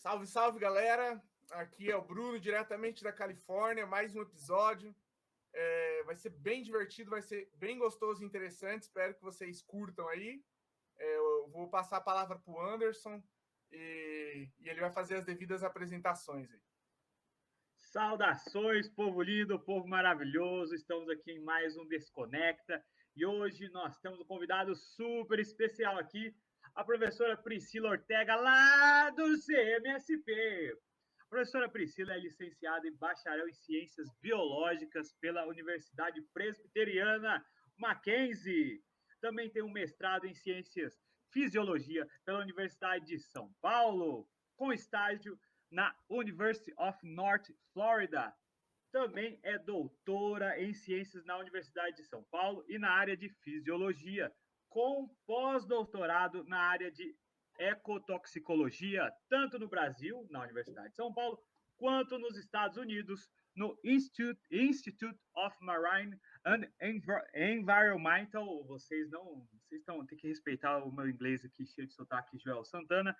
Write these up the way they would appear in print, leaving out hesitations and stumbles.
Salve, salve, galera! Aqui é o Bruno, diretamente da Califórnia, mais um episódio. Vai ser bem divertido, vai ser bem gostoso e interessante. Espero que vocês curtam aí. Eu vou passar a palavra para o Anderson e ele vai fazer as devidas apresentações aí. Saudações, povo lindo, povo maravilhoso. Estamos aqui em mais um Desconecta e hoje nós temos um convidado super especial aqui, a professora Priscila Ortega, lá do CMSP. A professora Priscila é licenciada e bacharel em Ciências Biológicas pela Universidade Presbiteriana Mackenzie. Também tem um mestrado em Ciências Fisiologia pela Universidade de São Paulo, com estágio na University of North Florida. Também é doutora em Ciências na Universidade de São Paulo e na área de Fisiologia, com pós-doutorado na área de Ecotoxicologia, tanto no Brasil, na Universidade de São Paulo, quanto nos Estados Unidos, no Institute of Marine and Environmental. Vocês têm que respeitar o meu inglês aqui, cheio de sotaque, Joel Santana.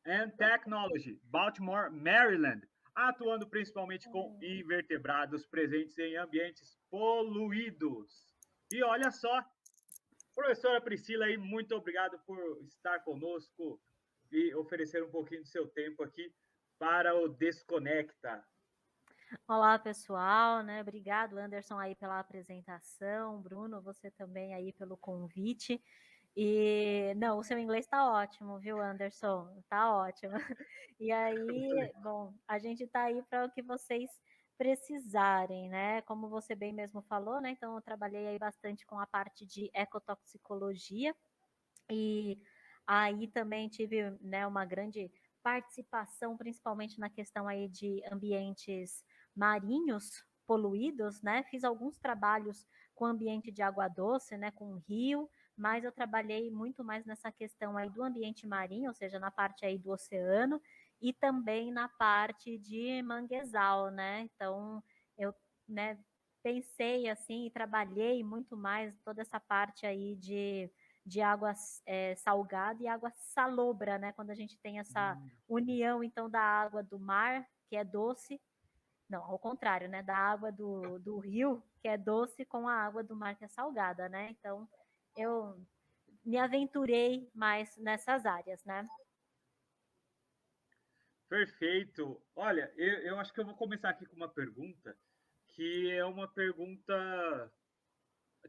And Technology, Baltimore, Maryland, atuando principalmente com invertebrados presentes em ambientes poluídos. E olha só, professora Priscila, aí, muito obrigado por estar conosco e oferecer um pouquinho do seu tempo aqui para o Desconecta. Olá, pessoal, né? Obrigado, Anderson, aí pela apresentação. Bruno, você também aí pelo convite. E, não, o seu inglês tá ótimo, viu, Anderson? Tá ótimo. E aí, bom, a gente tá aí para o que vocês precisarem, né? Como você bem mesmo falou, né? Então, eu trabalhei aí bastante com a parte de ecotoxicologia e aí também tive, né, uma grande participação, principalmente na questão aí de ambientes marinhos poluídos, né? Fiz alguns trabalhos com ambiente de água doce, né, com rio, mas eu trabalhei muito mais nessa questão aí do ambiente marinho, ou seja, na parte aí do oceano e também na parte de manguezal, né? Então, eu, né, pensei assim e trabalhei muito mais toda essa parte aí de água salgada e água salobra, né? Quando a gente tem essa união, então, da água do mar, que é doce, não, ao contrário, né? Da água do rio, que é doce, com a água do mar, que é salgada, né? Então, eu me aventurei mais nessas áreas, né? Perfeito. Olha, eu acho que eu vou começar aqui com uma pergunta, que é uma pergunta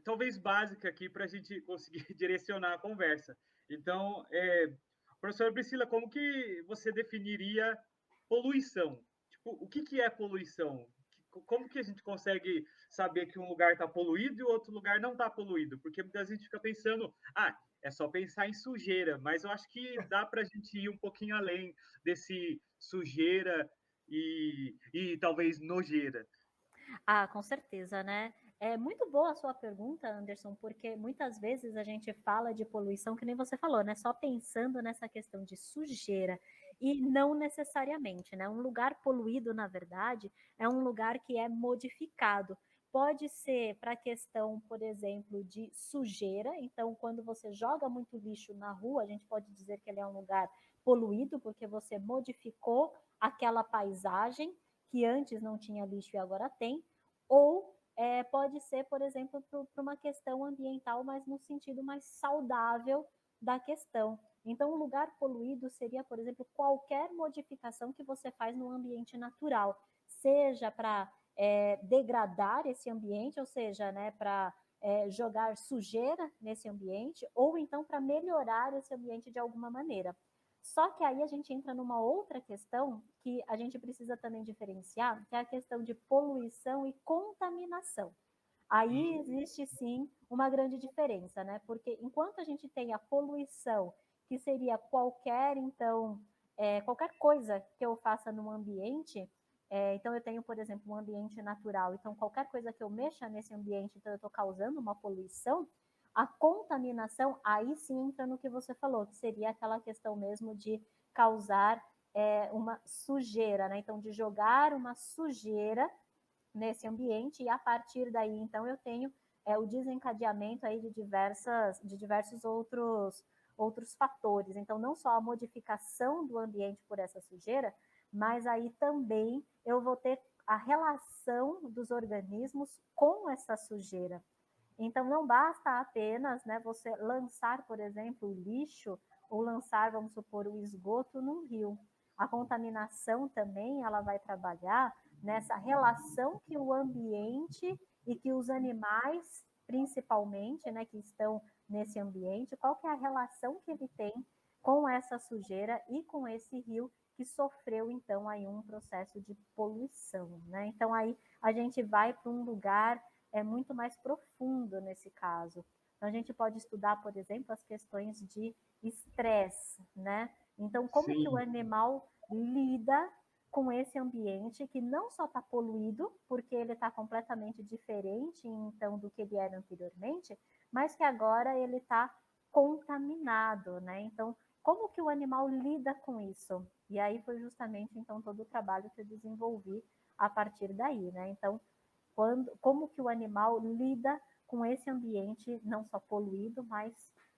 talvez básica aqui para a gente conseguir direcionar a conversa. Então, professora Priscila, como que você definiria poluição? Tipo, o que é poluição? Como que a gente consegue saber que um lugar está poluído e o outro lugar não está poluído? Porque muitas vezes a gente fica pensando, é só pensar em sujeira, mas eu acho que dá para a gente ir um pouquinho além desse sujeira e talvez nojeira. Ah, com certeza, né? É muito boa a sua pergunta, Anderson, porque muitas vezes a gente fala de poluição, que nem você falou, né? Só pensando nessa questão de sujeira e não necessariamente, né? Um lugar poluído, na verdade, é um lugar que é modificado. Pode ser para a questão, por exemplo, de sujeira. Então, quando você joga muito lixo na rua, a gente pode dizer que ele é um lugar poluído, porque você modificou aquela paisagem que antes não tinha lixo e agora tem, ou pode ser, por exemplo, para uma questão ambiental, mas no sentido mais saudável da questão. Então, um lugar poluído seria, por exemplo, qualquer modificação que você faz no ambiente natural, seja para degradar esse ambiente, ou seja, né, para jogar sujeira nesse ambiente, ou então para melhorar esse ambiente de alguma maneira. Só que aí a gente entra numa outra questão que a gente precisa também diferenciar, que é a questão de poluição e contaminação. Aí existe sim uma grande diferença, né? Porque enquanto a gente tem a poluição, que seria qualquer, então, qualquer coisa que eu faça no ambiente, então eu tenho, por exemplo, um ambiente natural, então qualquer coisa que eu mexa nesse ambiente, então eu estou causando uma poluição. A contaminação, aí sim entra no que você falou, que seria aquela questão mesmo de causar uma sujeira, né? Então, de jogar uma sujeira nesse ambiente e a partir daí, então, eu tenho o desencadeamento aí de diversos outros fatores. Então, não só a modificação do ambiente por essa sujeira, mas aí também eu vou ter a relação dos organismos com essa sujeira. Então, não basta apenas, né, você lançar, por exemplo, o lixo ou lançar, vamos supor, o esgoto num rio. A contaminação também, ela vai trabalhar nessa relação que o ambiente e que os animais, principalmente, né, que estão nesse ambiente, qual que é a relação que ele tem com essa sujeira e com esse rio que sofreu, então, aí um processo de poluição, né? Então, aí a gente vai para um lugar muito mais profundo nesse caso. Então, a gente pode estudar, por exemplo, as questões de estresse, né? Então, como que o animal lida com esse ambiente que não só está poluído, porque ele está completamente diferente, então, do que ele era anteriormente, mas que agora ele está contaminado, né? Então, como que o animal lida com isso? E aí foi justamente, então, todo o trabalho que eu desenvolvi a partir daí, né? Então, como que o animal lida com esse ambiente não só poluído, mas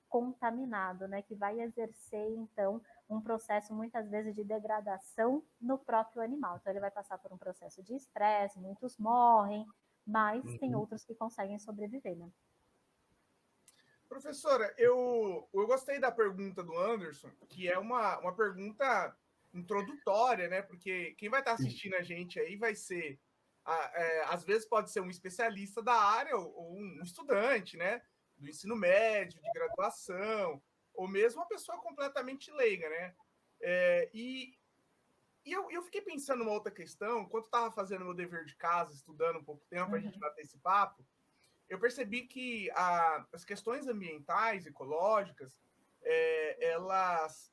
contaminado, né? Que vai exercer, então, um processo, muitas vezes, de degradação no próprio animal. Então, ele vai passar por um processo de estresse, muitos morrem, mas tem outros que conseguem sobreviver, né? Professora, eu gostei da pergunta do Anderson, que é uma pergunta introdutória, né? Porque quem vai estar assistindo a gente aí vai ser, às vezes pode ser um especialista da área ou um estudante, né? Do ensino médio, de graduação, ou mesmo uma pessoa completamente leiga, né? Eu fiquei pensando numa outra questão, enquanto estava fazendo meu dever de casa, estudando um pouco tempo, a gente bater esse papo, eu percebi que as questões ambientais, ecológicas, elas...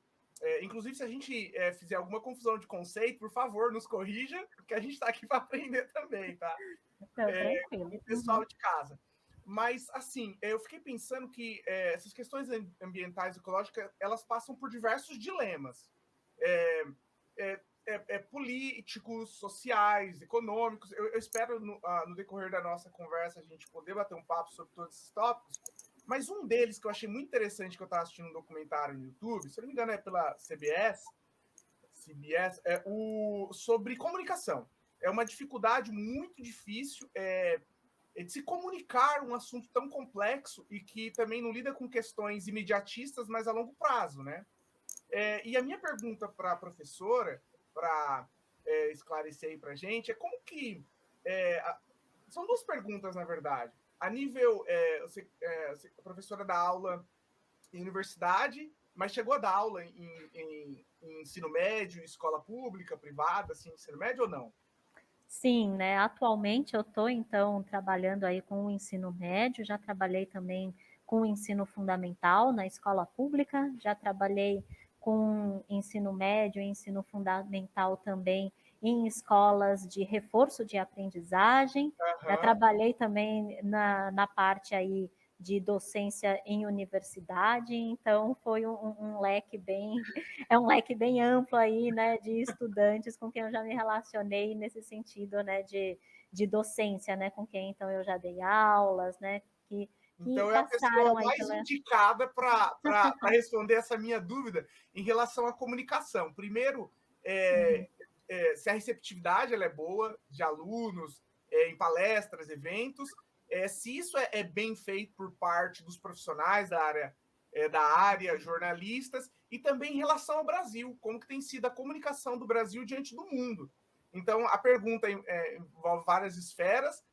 inclusive, se a gente fizer alguma confusão de conceito, por favor, nos corrija, porque a gente está aqui para aprender também, tá? Tranquilo. O pessoal de casa. Mas, assim, eu fiquei pensando que essas questões ambientais e ecológicas, elas passam por diversos dilemas. Políticos, sociais, econômicos. Eu espero, no decorrer da nossa conversa, a gente poder bater um papo sobre todos esses tópicos. Mas um deles que eu achei muito interessante, que eu estava assistindo um documentário no YouTube, se eu não me engano é pela CBS, sobre comunicação. É uma dificuldade muito difícil de se comunicar um assunto tão complexo e que também não lida com questões imediatistas, mas a longo prazo, né? E a minha pergunta para a professora, para esclarecer aí para a gente, é como que... são duas perguntas, na verdade. A nível... a professora dá aula em universidade, mas chegou a dar aula em ensino médio, escola pública, privada, assim, ensino médio ou não? Sim, né? Atualmente eu estou, então, trabalhando aí com o ensino médio, já trabalhei também com o ensino fundamental na escola pública, já trabalhei com ensino médio e ensino fundamental também em escolas de reforço de aprendizagem, já trabalhei também na parte aí de docência em universidade, então foi um leque bem, um leque bem amplo aí, né, de estudantes com quem eu já me relacionei nesse sentido, né, de docência, né, com quem então eu já dei aulas, né, que então é a pessoa passaram aí mais indicada para responder essa minha dúvida em relação à comunicação. Primeiro, se a receptividade ela é boa de alunos em palestras, eventos, se isso é bem feito por parte dos profissionais da área, jornalistas, e também em relação ao Brasil, como que tem sido a comunicação do Brasil diante do mundo. Então, a pergunta envolve várias esferas,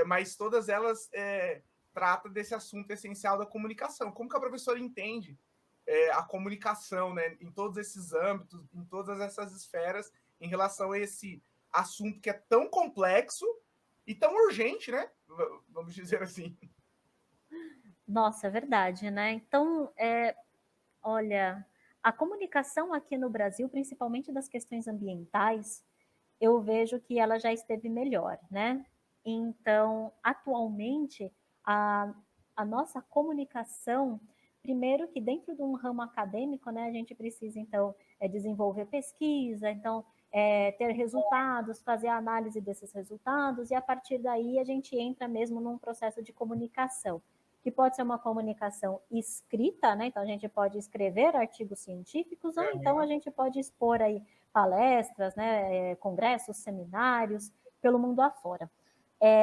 mas todas elas trata desse assunto essencial da comunicação. Como que a professora entende a comunicação, né, em todos esses âmbitos, em todas essas esferas, em relação a esse assunto que é tão complexo e tão urgente, né? Vamos dizer assim. Nossa, é verdade, né? Então, olha, a comunicação aqui no Brasil, principalmente das questões ambientais, eu vejo que ela já esteve melhor, né? Então, atualmente, a nossa comunicação, primeiro que dentro de um ramo acadêmico, né, a gente precisa, então, desenvolver pesquisa, então, ter resultados, fazer a análise desses resultados, e a partir daí a gente entra mesmo num processo de comunicação, que pode ser uma comunicação escrita, né? Então a gente pode escrever artigos científicos, ou então a gente pode expor aí palestras, né? Congressos, seminários, pelo mundo afora.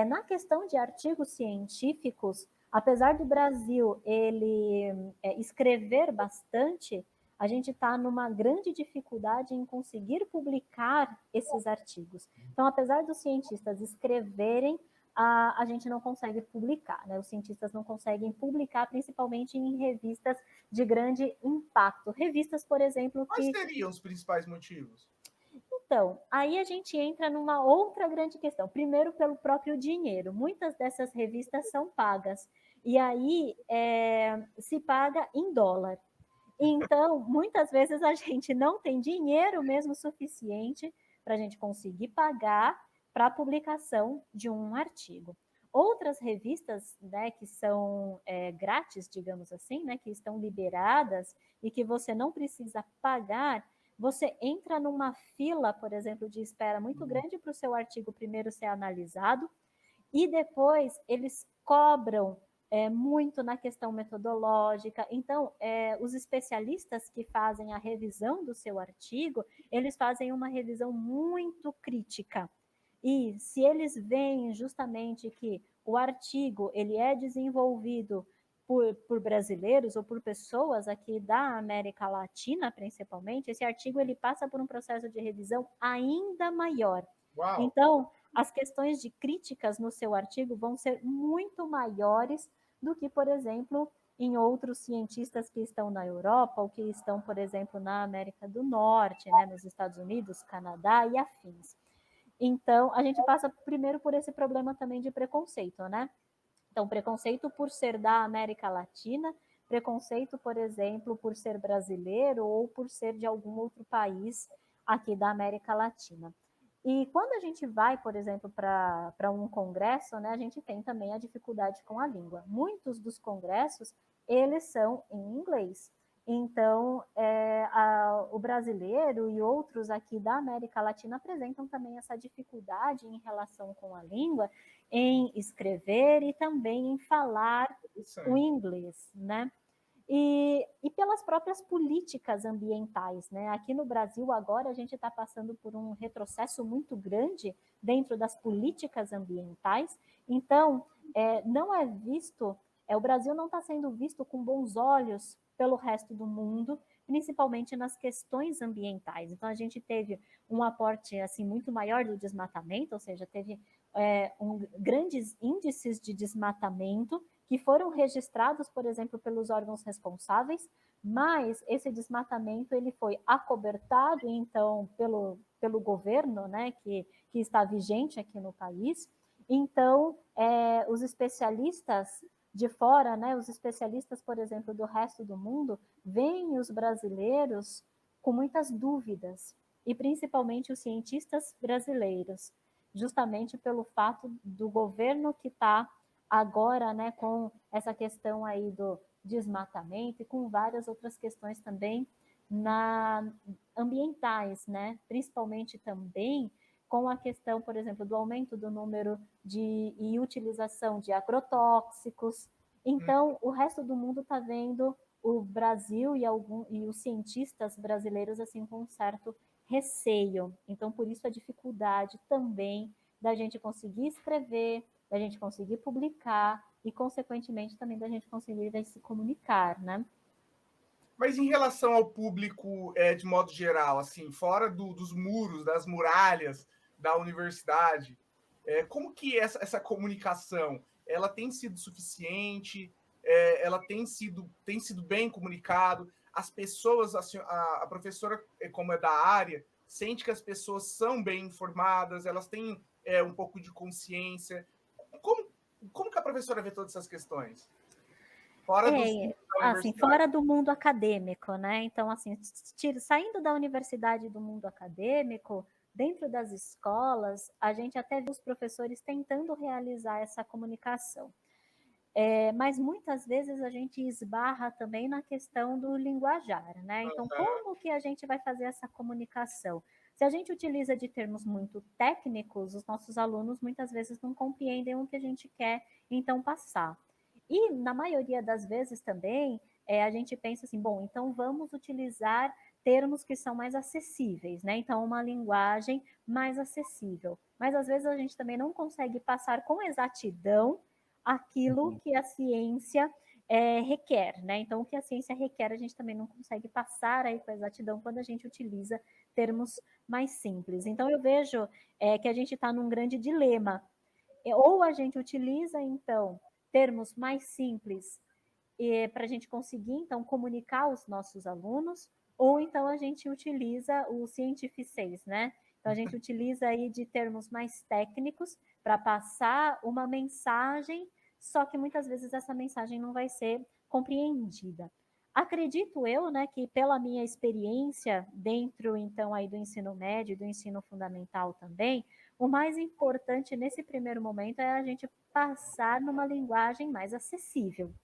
Na questão de artigos científicos, apesar do Brasil ele escrever bastante, a gente está numa grande dificuldade em conseguir publicar esses artigos. Então, apesar dos cientistas escreverem, a gente não consegue publicar, né? Os cientistas não conseguem publicar, principalmente em revistas de grande impacto. Revistas, por exemplo, Quais seriam os principais motivos? Então, aí a gente entra numa outra grande questão. Primeiro, pelo próprio dinheiro. Muitas dessas revistas são pagas. E aí se paga em dólar. Então, muitas vezes a gente não tem dinheiro mesmo suficiente para a gente conseguir pagar para a publicação de um artigo. Outras revistas, né, que são grátis, digamos assim, né, que estão liberadas e que você não precisa pagar, você entra numa fila, por exemplo, de espera muito grande para o seu artigo primeiro ser analisado, e depois eles cobram muito na questão metodológica. Então, os especialistas que fazem a revisão do seu artigo, eles fazem uma revisão muito crítica. E se eles veem justamente que o artigo ele é desenvolvido por brasileiros ou por pessoas aqui da América Latina, principalmente, esse artigo ele passa por um processo de revisão ainda maior. Uau. Então, as questões de críticas no seu artigo vão ser muito maiores do que, por exemplo, em outros cientistas que estão na Europa ou que estão, por exemplo, na América do Norte, né, nos Estados Unidos, Canadá e afins. Então, a gente passa primeiro por esse problema também de preconceito, né? Então, preconceito por ser da América Latina, preconceito, por exemplo, por ser brasileiro ou por ser de algum outro país aqui da América Latina. E quando a gente vai, por exemplo, para um congresso, né, a gente tem também a dificuldade com a língua. Muitos dos congressos, eles são em inglês. Então, o brasileiro e outros aqui da América Latina apresentam também essa dificuldade em relação com a língua, em escrever e também em falar o inglês, né? E pelas próprias políticas ambientais, né? Aqui no Brasil, agora, a gente está passando por um retrocesso muito grande dentro das políticas ambientais. Então, não é visto, o Brasil não está sendo visto com bons olhos pelo resto do mundo, principalmente nas questões ambientais. Então, a gente teve um aporte assim muito maior do desmatamento, ou seja, teve grandes índices de desmatamento que foram registrados, por exemplo, pelos órgãos responsáveis, mas esse desmatamento ele foi acobertado, então, pelo governo, né, que está vigente aqui no país. Então, os especialistas de fora, né, os especialistas, por exemplo, do resto do mundo, veem os brasileiros com muitas dúvidas, e principalmente os cientistas brasileiros, justamente pelo fato do governo que está agora, né, com essa questão aí do desmatamento e com várias outras questões também ambientais, né, principalmente também com a questão, por exemplo, do aumento do número e utilização de agrotóxicos. Então, o resto do mundo está vendo o Brasil e os cientistas brasileiros assim com um certo receio. Então, por isso a dificuldade também da gente conseguir escrever, da gente conseguir publicar e, consequentemente, também da gente conseguir se comunicar, né? Mas em relação ao público, de modo geral, assim, fora dos muros, das muralhas da universidade, como que essa comunicação, ela tem sido suficiente? Ela tem sido bem comunicado? As pessoas, assim, a professora, como é da área, sente que as pessoas são bem informadas, elas têm um pouco de consciência. Como que a professora vê todas essas questões? Fora do mundo acadêmico, né? Então, assim, saindo da universidade e do mundo acadêmico, dentro das escolas, a gente até vê os professores tentando realizar essa comunicação. Mas muitas vezes a gente esbarra também na questão do linguajar, né? Então, como que a gente vai fazer essa comunicação? Se a gente utiliza de termos muito técnicos, os nossos alunos muitas vezes não compreendem o que a gente quer, então, passar. E, na maioria das vezes também, a gente pensa assim, bom, então vamos utilizar termos que são mais acessíveis, né? Então, uma linguagem mais acessível. Mas, às vezes, a gente também não consegue passar com exatidão aquilo que a ciência requer, né? Então, o que a ciência requer, a gente também não consegue passar aí com exatidão quando a gente utiliza termos mais simples. Então, eu vejo que a gente está num grande dilema. Ou a gente utiliza, então, termos mais simples para a gente conseguir, então, comunicar aos nossos alunos, ou então a gente utiliza o cientificês, né? Então, a gente utiliza aí de termos mais técnicos para passar uma mensagem, só que muitas vezes essa mensagem não vai ser compreendida. Acredito eu, né, que pela minha experiência dentro, então, aí do ensino médio, do ensino fundamental também, o mais importante nesse primeiro momento é a gente passar numa linguagem mais acessível,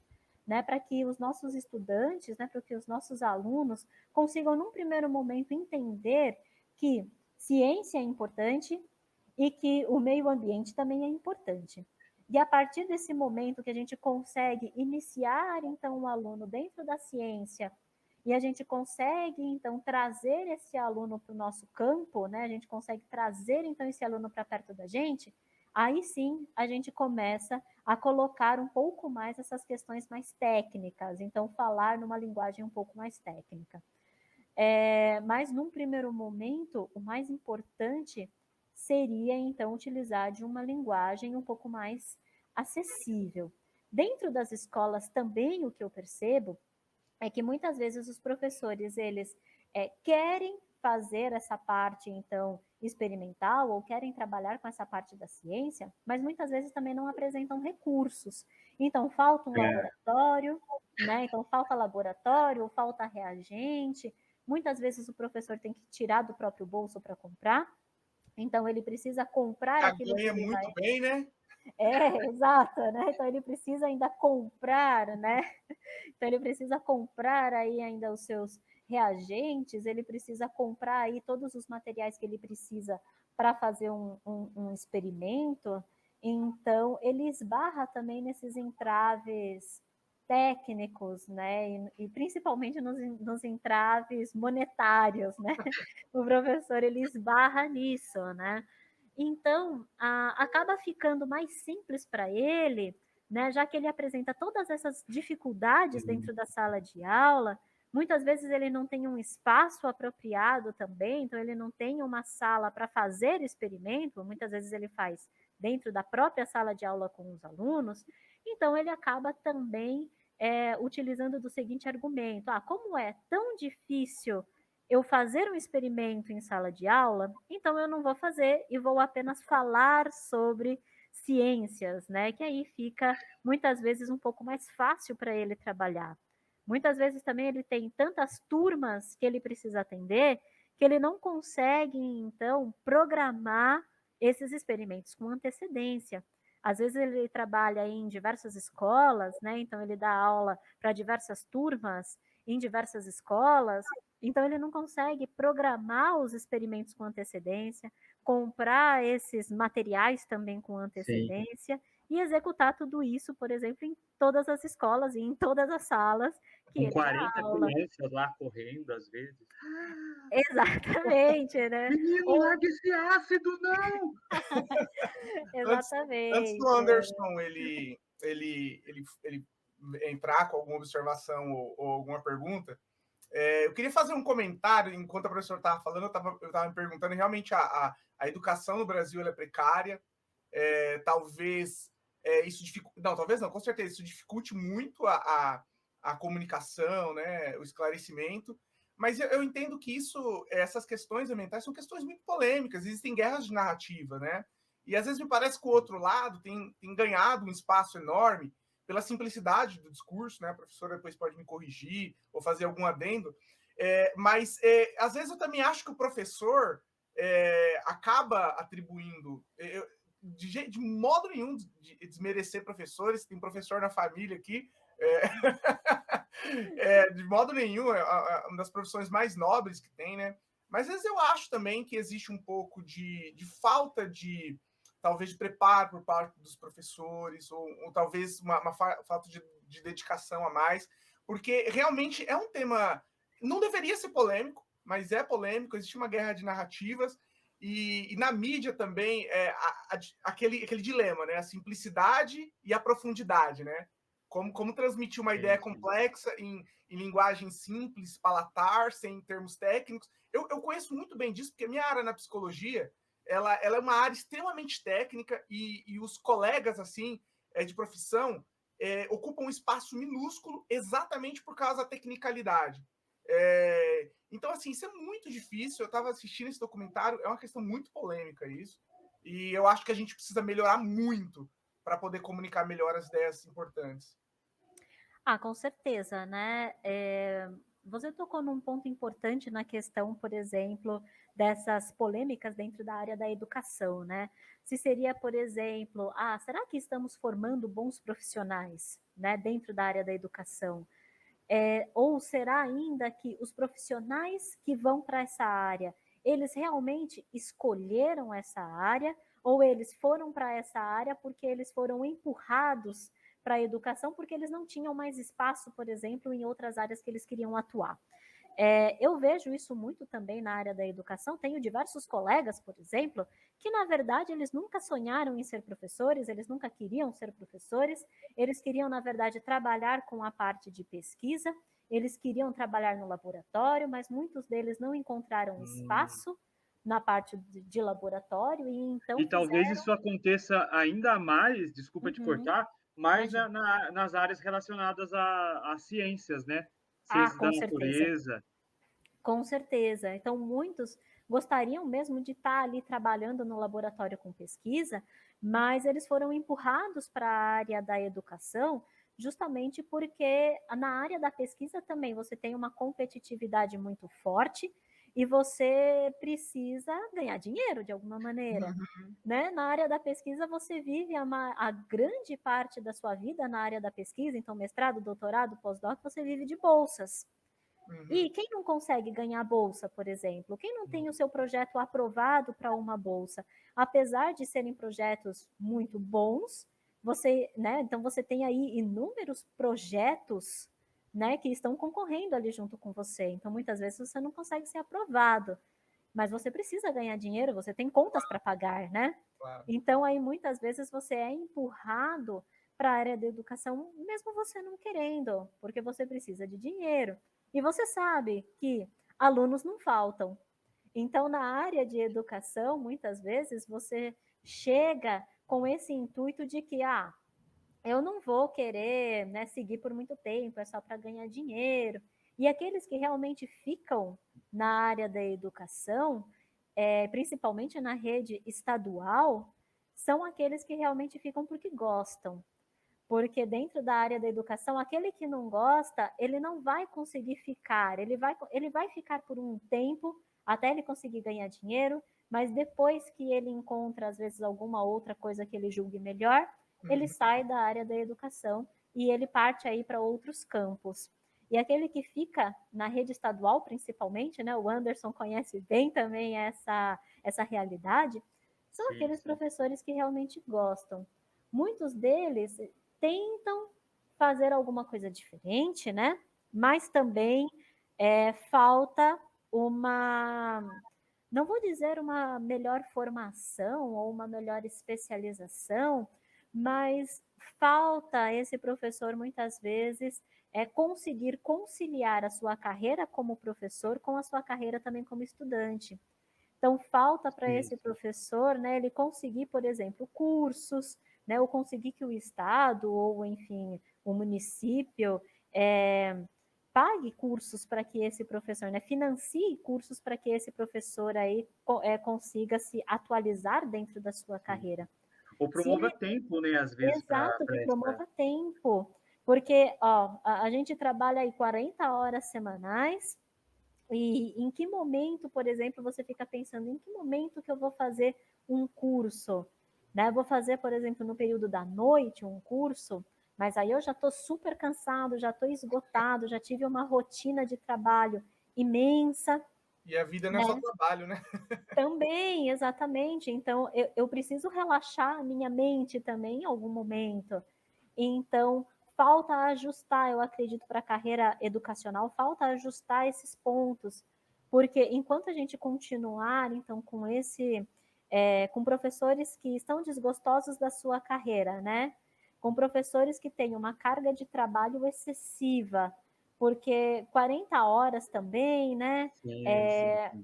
né, para que os nossos estudantes, né, para que os nossos alunos consigam, num primeiro momento, entender que ciência é importante e que o meio ambiente também é importante. E a partir desse momento que a gente consegue iniciar, então, o aluno dentro da ciência, e a gente consegue, então, trazer esse aluno para o nosso campo, né? A gente consegue trazer, então, esse aluno para perto da gente, aí sim a gente começa a colocar um pouco mais essas questões mais técnicas, então, falar numa linguagem um pouco mais técnica. Mas, num primeiro momento, o mais importante seria, então, utilizar de uma linguagem um pouco mais acessível. Dentro das escolas também, o que eu percebo é que muitas vezes os professores, eles querem fazer essa parte, então, experimental, ou querem trabalhar com essa parte da ciência, mas muitas vezes também não apresentam recursos. Então, falta um laboratório, né? Então, falta laboratório, ou falta reagente. Muitas vezes o professor tem que tirar do próprio bolso para comprar. Então, ele precisa comprar aquilo que ganha ele muito bem, né? exato, né? Então, ele precisa ainda comprar, né? Então, ele precisa comprar aí ainda os seus reagentes, ele precisa comprar aí todos os materiais que ele precisa para fazer um experimento. Então, ele esbarra também nesses entraves técnicos, né? E principalmente nos entraves monetários, né? O professor, ele esbarra nisso, né? Então, acaba ficando mais simples para ele, né, já que ele apresenta todas essas dificuldades dentro da sala de aula, muitas vezes ele não tem um espaço apropriado também, então ele não tem uma sala para fazer experimento, muitas vezes ele faz dentro da própria sala de aula com os alunos, então ele acaba também utilizando do seguinte argumento: como é tão difícil eu fazer um experimento em sala de aula, então eu não vou fazer e vou apenas falar sobre ciências, né? Que aí fica muitas vezes um pouco mais fácil para ele trabalhar. Muitas vezes também ele tem tantas turmas que ele precisa atender que ele não consegue, então, programar esses experimentos com antecedência. Às vezes ele trabalha em diversas escolas, né? Então ele dá aula para diversas turmas em diversas escolas, então ele não consegue programar os experimentos com antecedência, comprar esses materiais também com antecedência. Sim. E executar tudo isso, por exemplo, em todas as escolas e em todas as salas que com 40 crianças lá correndo, às vezes. Exatamente, né? Menino, larga esse ácido, não! Exatamente. Antes do Anderson ele entrar com alguma observação ou alguma pergunta, eu queria fazer um comentário enquanto a professora estava falando. Eu estava me perguntando, realmente a educação no Brasil ela é precária. Talvez isso dificulte, não, talvez não, com certeza isso dificulte muito a comunicação, né, o esclarecimento. Mas eu entendo que essas questões ambientais são questões muito polêmicas, existem guerras de narrativa, né? E às vezes me parece que o outro lado tem ganhado um espaço enorme pela simplicidade do discurso, né? A professora depois pode me corrigir ou fazer algum adendo. Mas às vezes eu também acho que o professor acaba atribuindo, de modo nenhum de desmerecer professores, tem professor na família aqui, de modo nenhum, é uma das profissões mais nobres que tem, né? Mas às vezes eu acho também que existe um pouco de falta de talvez de preparo por parte dos professores, ou talvez uma falta de dedicação a mais, porque realmente é um tema, não deveria ser polêmico, mas é polêmico, existe uma guerra de narrativas, e na mídia também aquele dilema, né? A simplicidade e a profundidade, né? Como transmitir uma ideia complexa em linguagem simples, palatar, sem termos técnicos. Eu conheço muito bem disso, porque minha área na psicologia, ela é uma área extremamente técnica, e os colegas assim de profissão ocupam um espaço minúsculo exatamente por causa da tecnicalidade. Então, assim, isso é muito difícil. Eu estava assistindo esse documentário, é uma questão muito polêmica isso, e eu acho que a gente precisa melhorar muito para poder comunicar melhor as ideias importantes. Com certeza, né? Você tocou num ponto importante na questão, por exemplo, dessas polêmicas dentro da área da educação, né? Se seria, por exemplo, será que estamos formando bons profissionais, né, dentro da área da educação? Ou será ainda que os profissionais que vão para essa área, eles realmente escolheram essa área, ou eles foram para essa área porque eles foram empurrados para a educação, porque eles não tinham mais espaço, por exemplo, em outras áreas que eles queriam atuar? Eu vejo isso muito também na área da educação. Tenho diversos colegas, por exemplo, que na verdade eles nunca sonharam em ser professores, eles nunca queriam ser professores, eles queriam, na verdade, trabalhar com a parte de pesquisa, eles queriam trabalhar no laboratório, mas muitos deles não encontraram espaço na parte de laboratório, e então talvez isso aconteça ainda mais, desculpa te cortar, mais nas áreas relacionadas às ciências, né? Ciências da natureza. Com certeza. Então, muitos gostariam mesmo de estar ali trabalhando no laboratório com pesquisa, mas eles foram empurrados para a área da educação, justamente porque na área da pesquisa também você tem uma competitividade muito forte e você precisa ganhar dinheiro de alguma maneira. Né? Na área da pesquisa, você vive a grande parte da sua vida na área da pesquisa, então mestrado, doutorado, pós-doc, você vive de bolsas. E quem não consegue ganhar bolsa, por exemplo? Quem não tem o seu projeto aprovado para uma bolsa? Apesar de serem projetos muito bons, né? Então você tem aí inúmeros projetos, né, que estão concorrendo ali junto com você. Então muitas vezes você não consegue ser aprovado, mas você precisa ganhar dinheiro, você tem contas para pagar, né? Claro. Então aí muitas vezes você é empurrado para a área da educação, mesmo você não querendo, porque você precisa de dinheiro. E você sabe que alunos não faltam. Então, na área de educação, muitas vezes você chega com esse intuito de que, eu não vou querer, né, seguir por muito tempo, é só para ganhar dinheiro. E aqueles que realmente ficam na área da educação, principalmente na rede estadual, são aqueles que realmente ficam porque gostam. Porque dentro da área da educação, aquele que não gosta, ele não vai conseguir ficar, ele vai ficar por um tempo, até ele conseguir ganhar dinheiro, mas depois que ele encontra, às vezes, alguma outra coisa que ele julgue melhor, ele sai da área da educação e ele parte aí para outros campos. E aquele que fica na rede estadual, principalmente, né, o Anderson conhece bem também essa realidade, são aqueles professores que realmente gostam. Muitos deles tentam fazer alguma coisa diferente, né? Mas também falta não vou dizer uma melhor formação ou uma melhor especialização, mas falta esse professor muitas vezes conseguir conciliar a sua carreira como professor com a sua carreira também como estudante. Então, falta para esse professor, né, ele conseguir, por exemplo, cursos, né, ou conseguir que o Estado, ou, enfim, o município, pague cursos para que esse professor, né, financie cursos para que esse professor aí consiga se atualizar dentro da sua carreira. Ou promova tempo, né, às vezes. Exato, que promova tempo. Porque, a gente trabalha aí 40 horas semanais, e em que momento, por exemplo, você fica pensando, em que momento que eu vou fazer um curso? Né? Eu vou fazer, por exemplo, no período da noite um curso, mas aí eu já estou super cansado, já estou esgotado, já tive uma rotina de trabalho imensa, E a vida não é né? só trabalho, né? Também, exatamente. Então, eu preciso relaxar a minha mente também em algum momento. Então, falta ajustar, eu acredito, para a carreira educacional, falta ajustar esses pontos. Porque enquanto a gente continuar, então, com professores que estão desgostosos da sua carreira, né? Com professores que têm uma carga de trabalho excessiva, porque 40 horas também, né? Sim.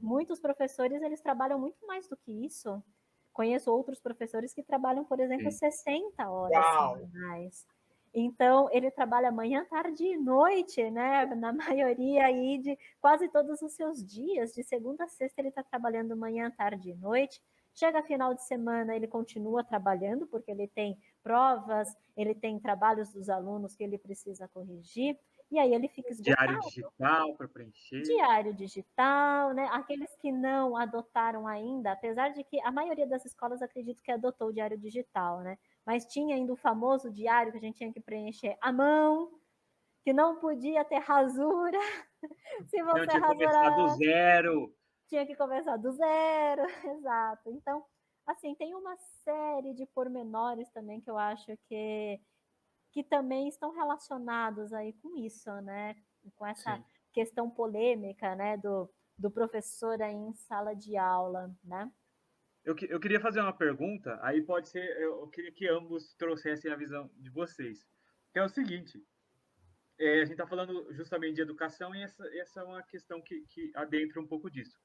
Muitos professores, eles trabalham muito mais do que isso. Conheço outros professores que trabalham, por exemplo, Sim. 60 horas Uau! semanais. Então, ele trabalha manhã, tarde e noite, né? Na maioria aí de quase todos os seus dias, de segunda a sexta, ele está trabalhando manhã, tarde e noite. Chega final de semana, ele continua trabalhando, porque ele tem provas, ele tem trabalhos dos alunos que ele precisa corrigir, e aí ele fica Diário esgotado. digital para preencher. Diário digital, né? Aqueles que não adotaram ainda, apesar de que a maioria das escolas acredito que adotou o diário digital, né? Mas tinha ainda o famoso diário que a gente tinha que preencher à mão, que não podia ter rasura. Se Não você tinha que começar do rasurar, zero. tinha que começar do zero, exato. Então, assim, tem uma série de pormenores também que eu acho que também estão relacionados aí com isso, né? Com essa Sim. questão polêmica, né, do professor aí em sala de aula, né? Eu queria fazer uma pergunta, aí pode ser, eu queria que ambos trouxessem a visão de vocês. Que é o seguinte, a gente está falando justamente de educação e essa é uma questão que adentra um pouco disso.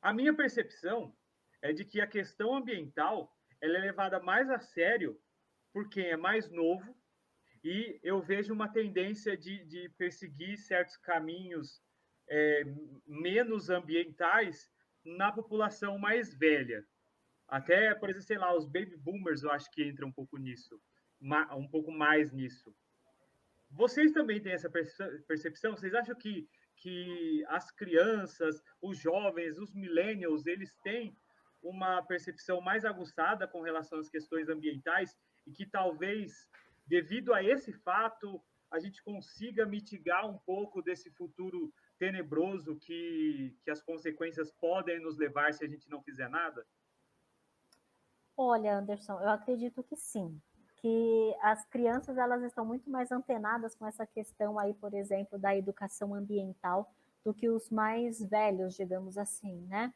A minha percepção é de que a questão ambiental ela é levada mais a sério por quem é mais novo e eu vejo uma tendência de perseguir certos caminhos é, menos ambientais na população mais velha. Até, por exemplo, sei lá, os baby boomers eu acho que entram um pouco nisso, um pouco mais nisso. Vocês também têm essa percepção? Vocês acham que as crianças, os jovens, os millennials, eles têm uma percepção mais aguçada com relação às questões ambientais e que talvez, devido a esse fato, a gente consiga mitigar um pouco desse futuro tenebroso que as consequências podem nos levar se a gente não fizer nada? Olha, Anderson, eu acredito que sim, que as crianças elas estão muito mais antenadas com essa questão aí, por exemplo, da educação ambiental do que os mais velhos, digamos assim, né?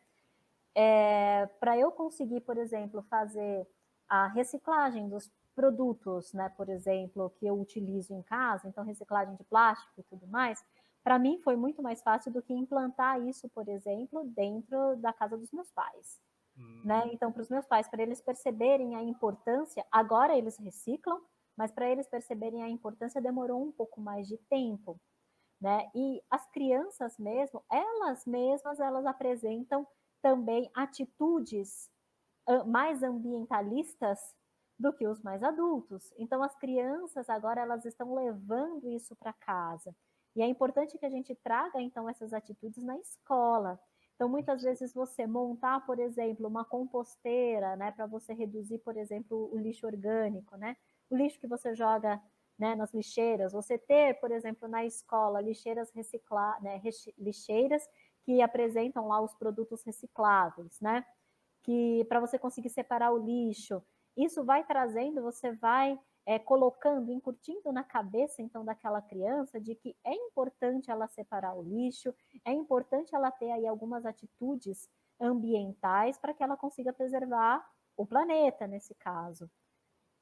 Para eu conseguir, por exemplo, fazer a reciclagem dos produtos, né, por exemplo, que eu utilizo em casa, então reciclagem de plástico e tudo mais, para mim foi muito mais fácil do que implantar isso, por exemplo, dentro da casa dos meus pais. Né? Então, para os meus pais, para eles perceberem a importância, agora eles reciclam, mas para eles perceberem a importância demorou um pouco mais de tempo. Né? E as crianças mesmo, elas mesmas, elas apresentam também atitudes mais ambientalistas do que os mais adultos. Então, as crianças agora elas estão levando isso para casa. E é importante que a gente traga, então, essas atitudes na escola. Então, muitas vezes você montar, por exemplo, uma composteira, né, para você reduzir, por exemplo, o lixo orgânico, né? O lixo que você joga, né, nas lixeiras, você ter, por exemplo, na escola, lixeiras né, lixeiras que apresentam lá os produtos recicláveis, né? Que para você conseguir separar o lixo, isso vai trazendo, você vai colocando, incutindo na cabeça então daquela criança de que é importante ela separar o lixo, é importante ela ter aí algumas atitudes ambientais para que ela consiga preservar o planeta nesse caso.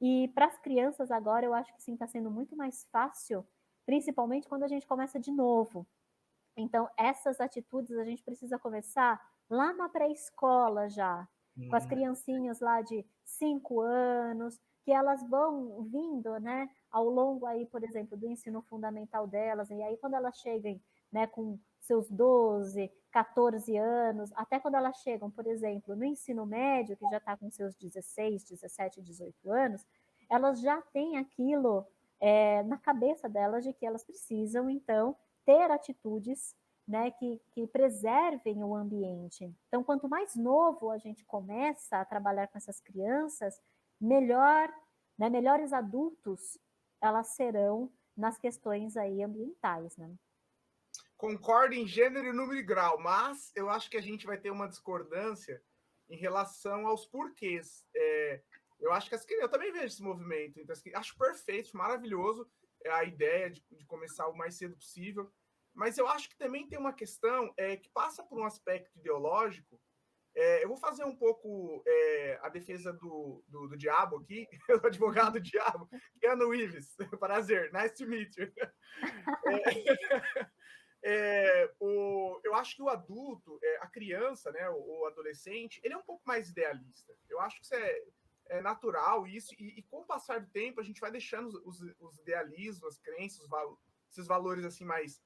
E para as crianças agora eu acho que sim está sendo muito mais fácil, principalmente quando a gente começa de novo. Então essas atitudes a gente precisa começar lá na pré-escola já, com as criancinhas lá de 5 anos, que elas vão vindo, né, ao longo aí, por exemplo, do ensino fundamental delas, e aí quando elas cheguem, né, com seus 12, 14 anos, até quando elas chegam, por exemplo, no ensino médio, que já está com seus 16, 17, 18 anos, elas já têm aquilo na cabeça delas de que elas precisam, então, ter atitudes né, que preservem o ambiente. Então, quanto mais novo a gente começa a trabalhar com essas crianças, melhor, né, melhores adultos elas serão nas questões aí ambientais, né? concordo em gênero, número e grau, mas eu acho que a gente vai ter uma discordância em relação aos porquês. Eu acho que eu também vejo esse movimento, então, acho perfeito, maravilhoso a ideia de começar o mais cedo possível, mas eu acho que também tem uma questão que passa por um aspecto ideológico. Eu vou fazer um pouco a defesa do diabo aqui, o advogado diabo, Keanu Reeves. Prazer, nice to meet you. Eu acho que o adulto, a criança, né, o adolescente, ele é um pouco mais idealista. Eu acho que isso é natural, isso, e com o passar do tempo, a gente vai deixando os idealismos, as crenças, esses valores assim mais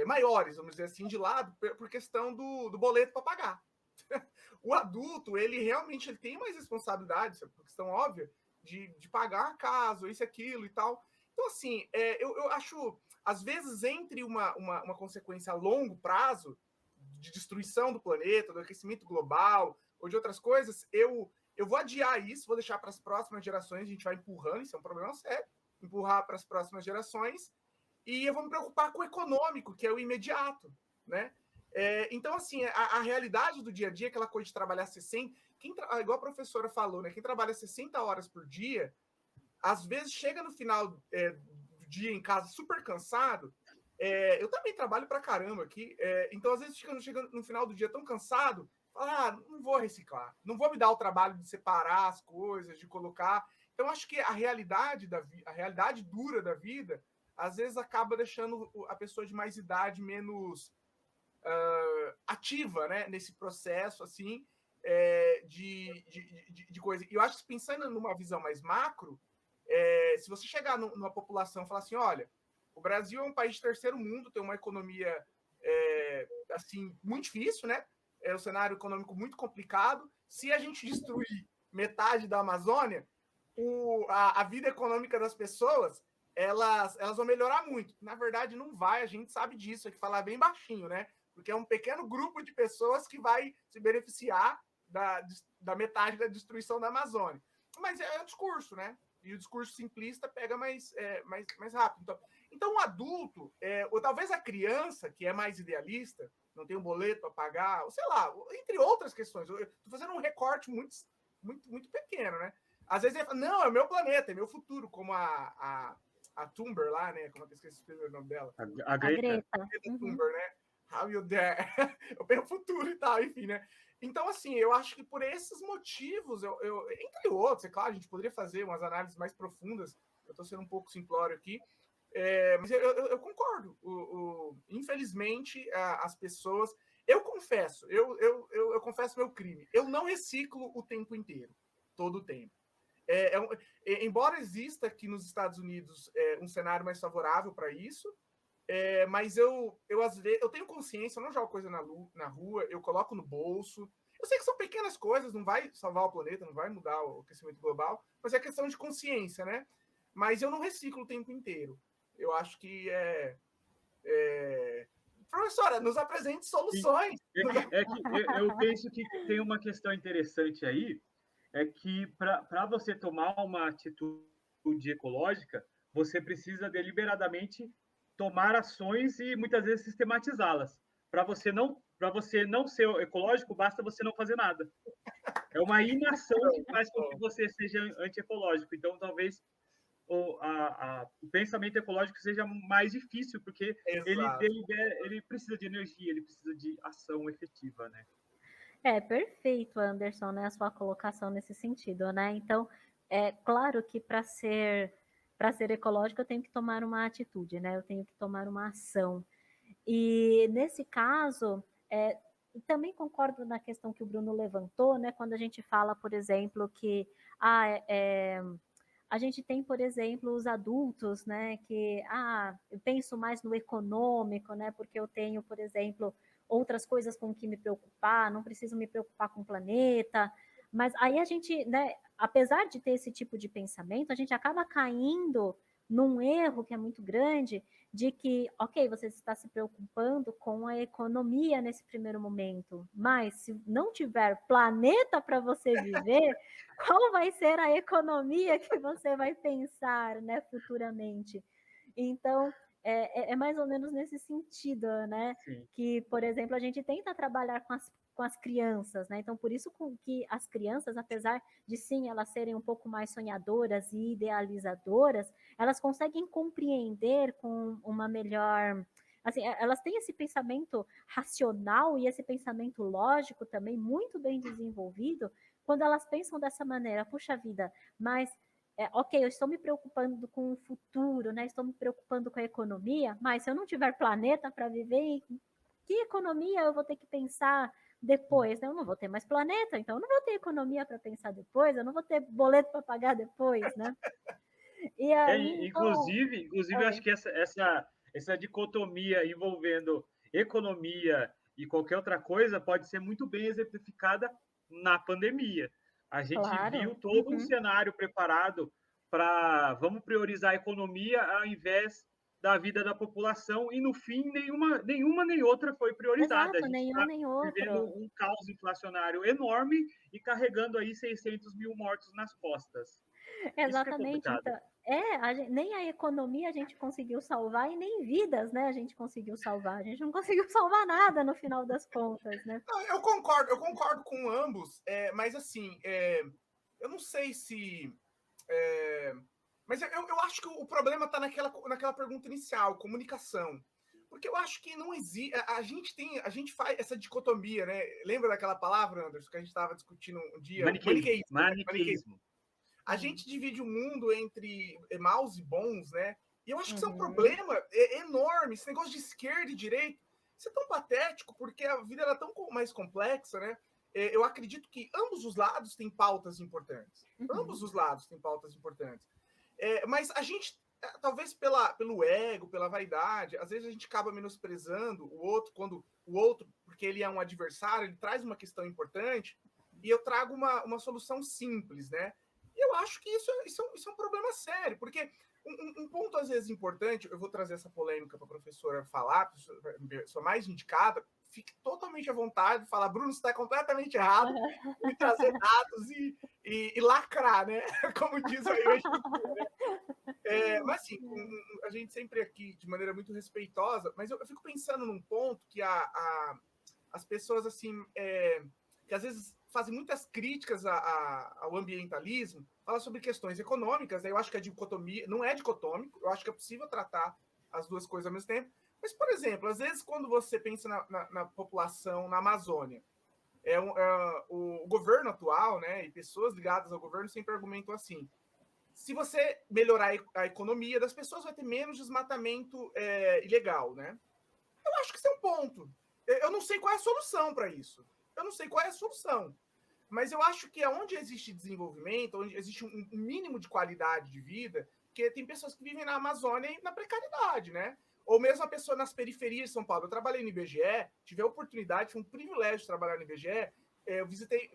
maiores, vamos dizer assim, de lado, por questão do boleto para pagar. O adulto, ele realmente tem mais responsabilidade, por questão óbvia, de pagar a casa, isso, aquilo e tal. Então, assim, eu acho, às vezes, entre uma consequência a longo prazo, de destruição do planeta, do aquecimento global, ou de outras coisas, eu vou adiar isso, vou deixar para as próximas gerações, a gente vai empurrando, isso é um problema sério, empurrar para as próximas gerações, e eu vou me preocupar com o econômico, que é o imediato, né? Então, assim, a realidade do dia a dia, aquela coisa de trabalhar 60, igual a professora falou, né? Quem trabalha 60 horas por dia, às vezes chega no final do dia em casa super cansado. Eu também trabalho pra caramba aqui, então às vezes chega no final do dia tão cansado, fala, não vou reciclar, não vou me dar o trabalho de separar as coisas, de colocar. Então, acho que a realidade dura da vida, às vezes acaba deixando a pessoa de mais idade menos ativa, né, nesse processo assim de coisa. E eu acho que, pensando numa visão mais macro, se você chegar numa população e falar assim, olha, o Brasil é um país de terceiro mundo, tem uma economia assim muito difícil, né? É um cenário econômico muito complicado. Se a gente destruir metade da Amazônia, a vida econômica das pessoas, elas vão melhorar muito. Na verdade, não vai, a gente sabe disso, é que falar bem baixinho, né? Porque é um pequeno grupo de pessoas que vai se beneficiar da metade da destruição da Amazônia. Mas é o discurso, né? E o discurso simplista pega mais rápido. Então o adulto, ou talvez a criança, que é mais idealista, não tem um boleto para pagar, ou sei lá, entre outras questões. Eu estou fazendo um recorte muito, muito, muito pequeno, né? Às vezes ele fala, não, é o meu planeta, é meu futuro, como a Thunberg lá, né? Como eu esqueci o primeiro nome dela. A Greta. Thunberg, né? How you dare? Eu penso futuro e tal, enfim, né? Então, assim, eu acho que por esses motivos, entre outros, é claro, a gente poderia fazer umas análises mais profundas, eu estou sendo um pouco simplório aqui, mas eu concordo. Infelizmente, as pessoas... Eu confesso, eu confesso meu crime. Eu não reciclo o tempo inteiro, todo o tempo. Embora exista aqui nos Estados Unidos um cenário mais favorável para isso, mas às vezes, eu tenho consciência, eu não jogo coisa na rua, eu coloco no bolso. Eu sei que são pequenas coisas, não vai salvar o planeta, não vai mudar o aquecimento global, mas é questão de consciência, né? Mas eu não reciclo o tempo inteiro. Eu acho que professora, nos apresente soluções. Eu penso que tem uma questão interessante aí, é que para você tomar uma atitude ecológica, você precisa deliberadamente tomar ações e muitas vezes sistematizá-las. Para você não ser ecológico, basta você não fazer nada. É uma inação que faz com que você seja antiecológico. Então, talvez o pensamento ecológico seja mais difícil, porque ele precisa de energia, ele precisa de ação efetiva, né? Perfeito, Anderson, né, a sua colocação nesse sentido, né? Então, é claro que para ser ecológico eu tenho que tomar uma atitude, né? Eu tenho que tomar uma ação. E nesse caso, também concordo na questão que o Bruno levantou, né? Quando a gente fala, por exemplo, que a gente tem, por exemplo, os adultos, né? Que eu penso mais no econômico, né? Porque eu tenho, por exemplo, outras coisas com que me preocupar, não preciso me preocupar com o planeta. Mas aí a gente, né? Apesar de ter esse tipo de pensamento, a gente acaba caindo num erro que é muito grande, de que, ok, você está se preocupando com a economia nesse primeiro momento, mas se não tiver planeta para você viver, qual vai ser a economia que você vai pensar, né, futuramente? Então, é mais ou menos nesse sentido, né? Sim. Que, por exemplo, a gente tenta trabalhar com as crianças, né? Então, por isso que as crianças, apesar de sim elas serem um pouco mais sonhadoras e idealizadoras, elas conseguem compreender com uma melhor, assim, elas têm esse pensamento racional e esse pensamento lógico também muito bem desenvolvido quando elas pensam dessa maneira. Puxa vida, mas ok, eu estou me preocupando com o futuro, né? Estou me preocupando com a economia, mas se eu não tiver planeta para viver, que economia eu vou ter que pensar depois? Né? Eu não vou ter mais planeta, então eu não vou ter economia para pensar depois, eu não vou ter boleto para pagar depois, né? E aí, então. Inclusive, eu acho que essa dicotomia envolvendo economia e qualquer outra coisa pode ser muito bem exemplificada na pandemia. A gente Claro. viu todo um cenário preparado para vamos priorizar a economia ao invés da vida da população, e no fim nenhuma nem outra foi priorizada. A Exato, gente nenhum está nem vivendo outro. um caos inflacionário enorme e carregando aí 600 mil mortos nas costas. Isso que é Exatamente. complicado. Então, nem a economia a gente conseguiu salvar e nem vidas, né, a gente conseguiu salvar. A gente não conseguiu salvar nada no final das contas, né? Não, eu concordo com ambos, mas assim, eu não sei se. Mas eu acho que o problema está naquela pergunta inicial, comunicação. Porque eu acho que não existe. A gente faz essa dicotomia, né? Lembra daquela palavra, Anderson, que a gente estava discutindo um dia? O maniqueísmo. Maniqueísmo. A gente divide o mundo entre maus e bons, né? E eu acho que isso é um Uhum. problema enorme. Esse negócio de esquerda e direita. Isso é tão patético, porque a vida era tão mais complexa, né? Eu acredito que ambos os lados têm pautas importantes. Ambos os lados têm pautas importantes. Mas a gente, talvez pelo ego, pela vaidade, às vezes a gente acaba menosprezando o outro, quando o outro, porque ele é um adversário, ele traz uma questão importante, e eu trago uma solução simples, né? E eu acho que isso é um problema sério, porque um ponto, às vezes, importante, eu vou trazer essa polêmica para a professora falar, a pessoa mais indicada, fique totalmente à vontade de falar, Bruno, você está completamente errado, e trazer dados e lacrar, né? Como diz aí hoje em dia, né? Mas assim, a gente sempre aqui, de maneira muito respeitosa, mas eu fico pensando num ponto que as pessoas, assim, que às vezes fazem muitas críticas ao ambientalismo, fala sobre questões econômicas, né? Eu acho que a dicotomia não é dicotômico, eu acho que é possível tratar as duas coisas ao mesmo tempo. Mas, por exemplo, às vezes quando você pensa na população na Amazônia, o governo atual, né, e pessoas ligadas ao governo sempre argumentam assim: se você melhorar a economia das pessoas, vai ter menos desmatamento ilegal, né? Eu acho que isso é um ponto. Eu não sei qual é a solução para isso. Eu não sei qual é a solução. Mas eu acho que onde existe desenvolvimento, onde existe um mínimo de qualidade de vida, porque tem pessoas que vivem na Amazônia e na precariedade, né? Ou mesmo a pessoa nas periferias de São Paulo. Eu trabalhei no IBGE, tive a oportunidade, foi um privilégio trabalhar no IBGE. Eu visitei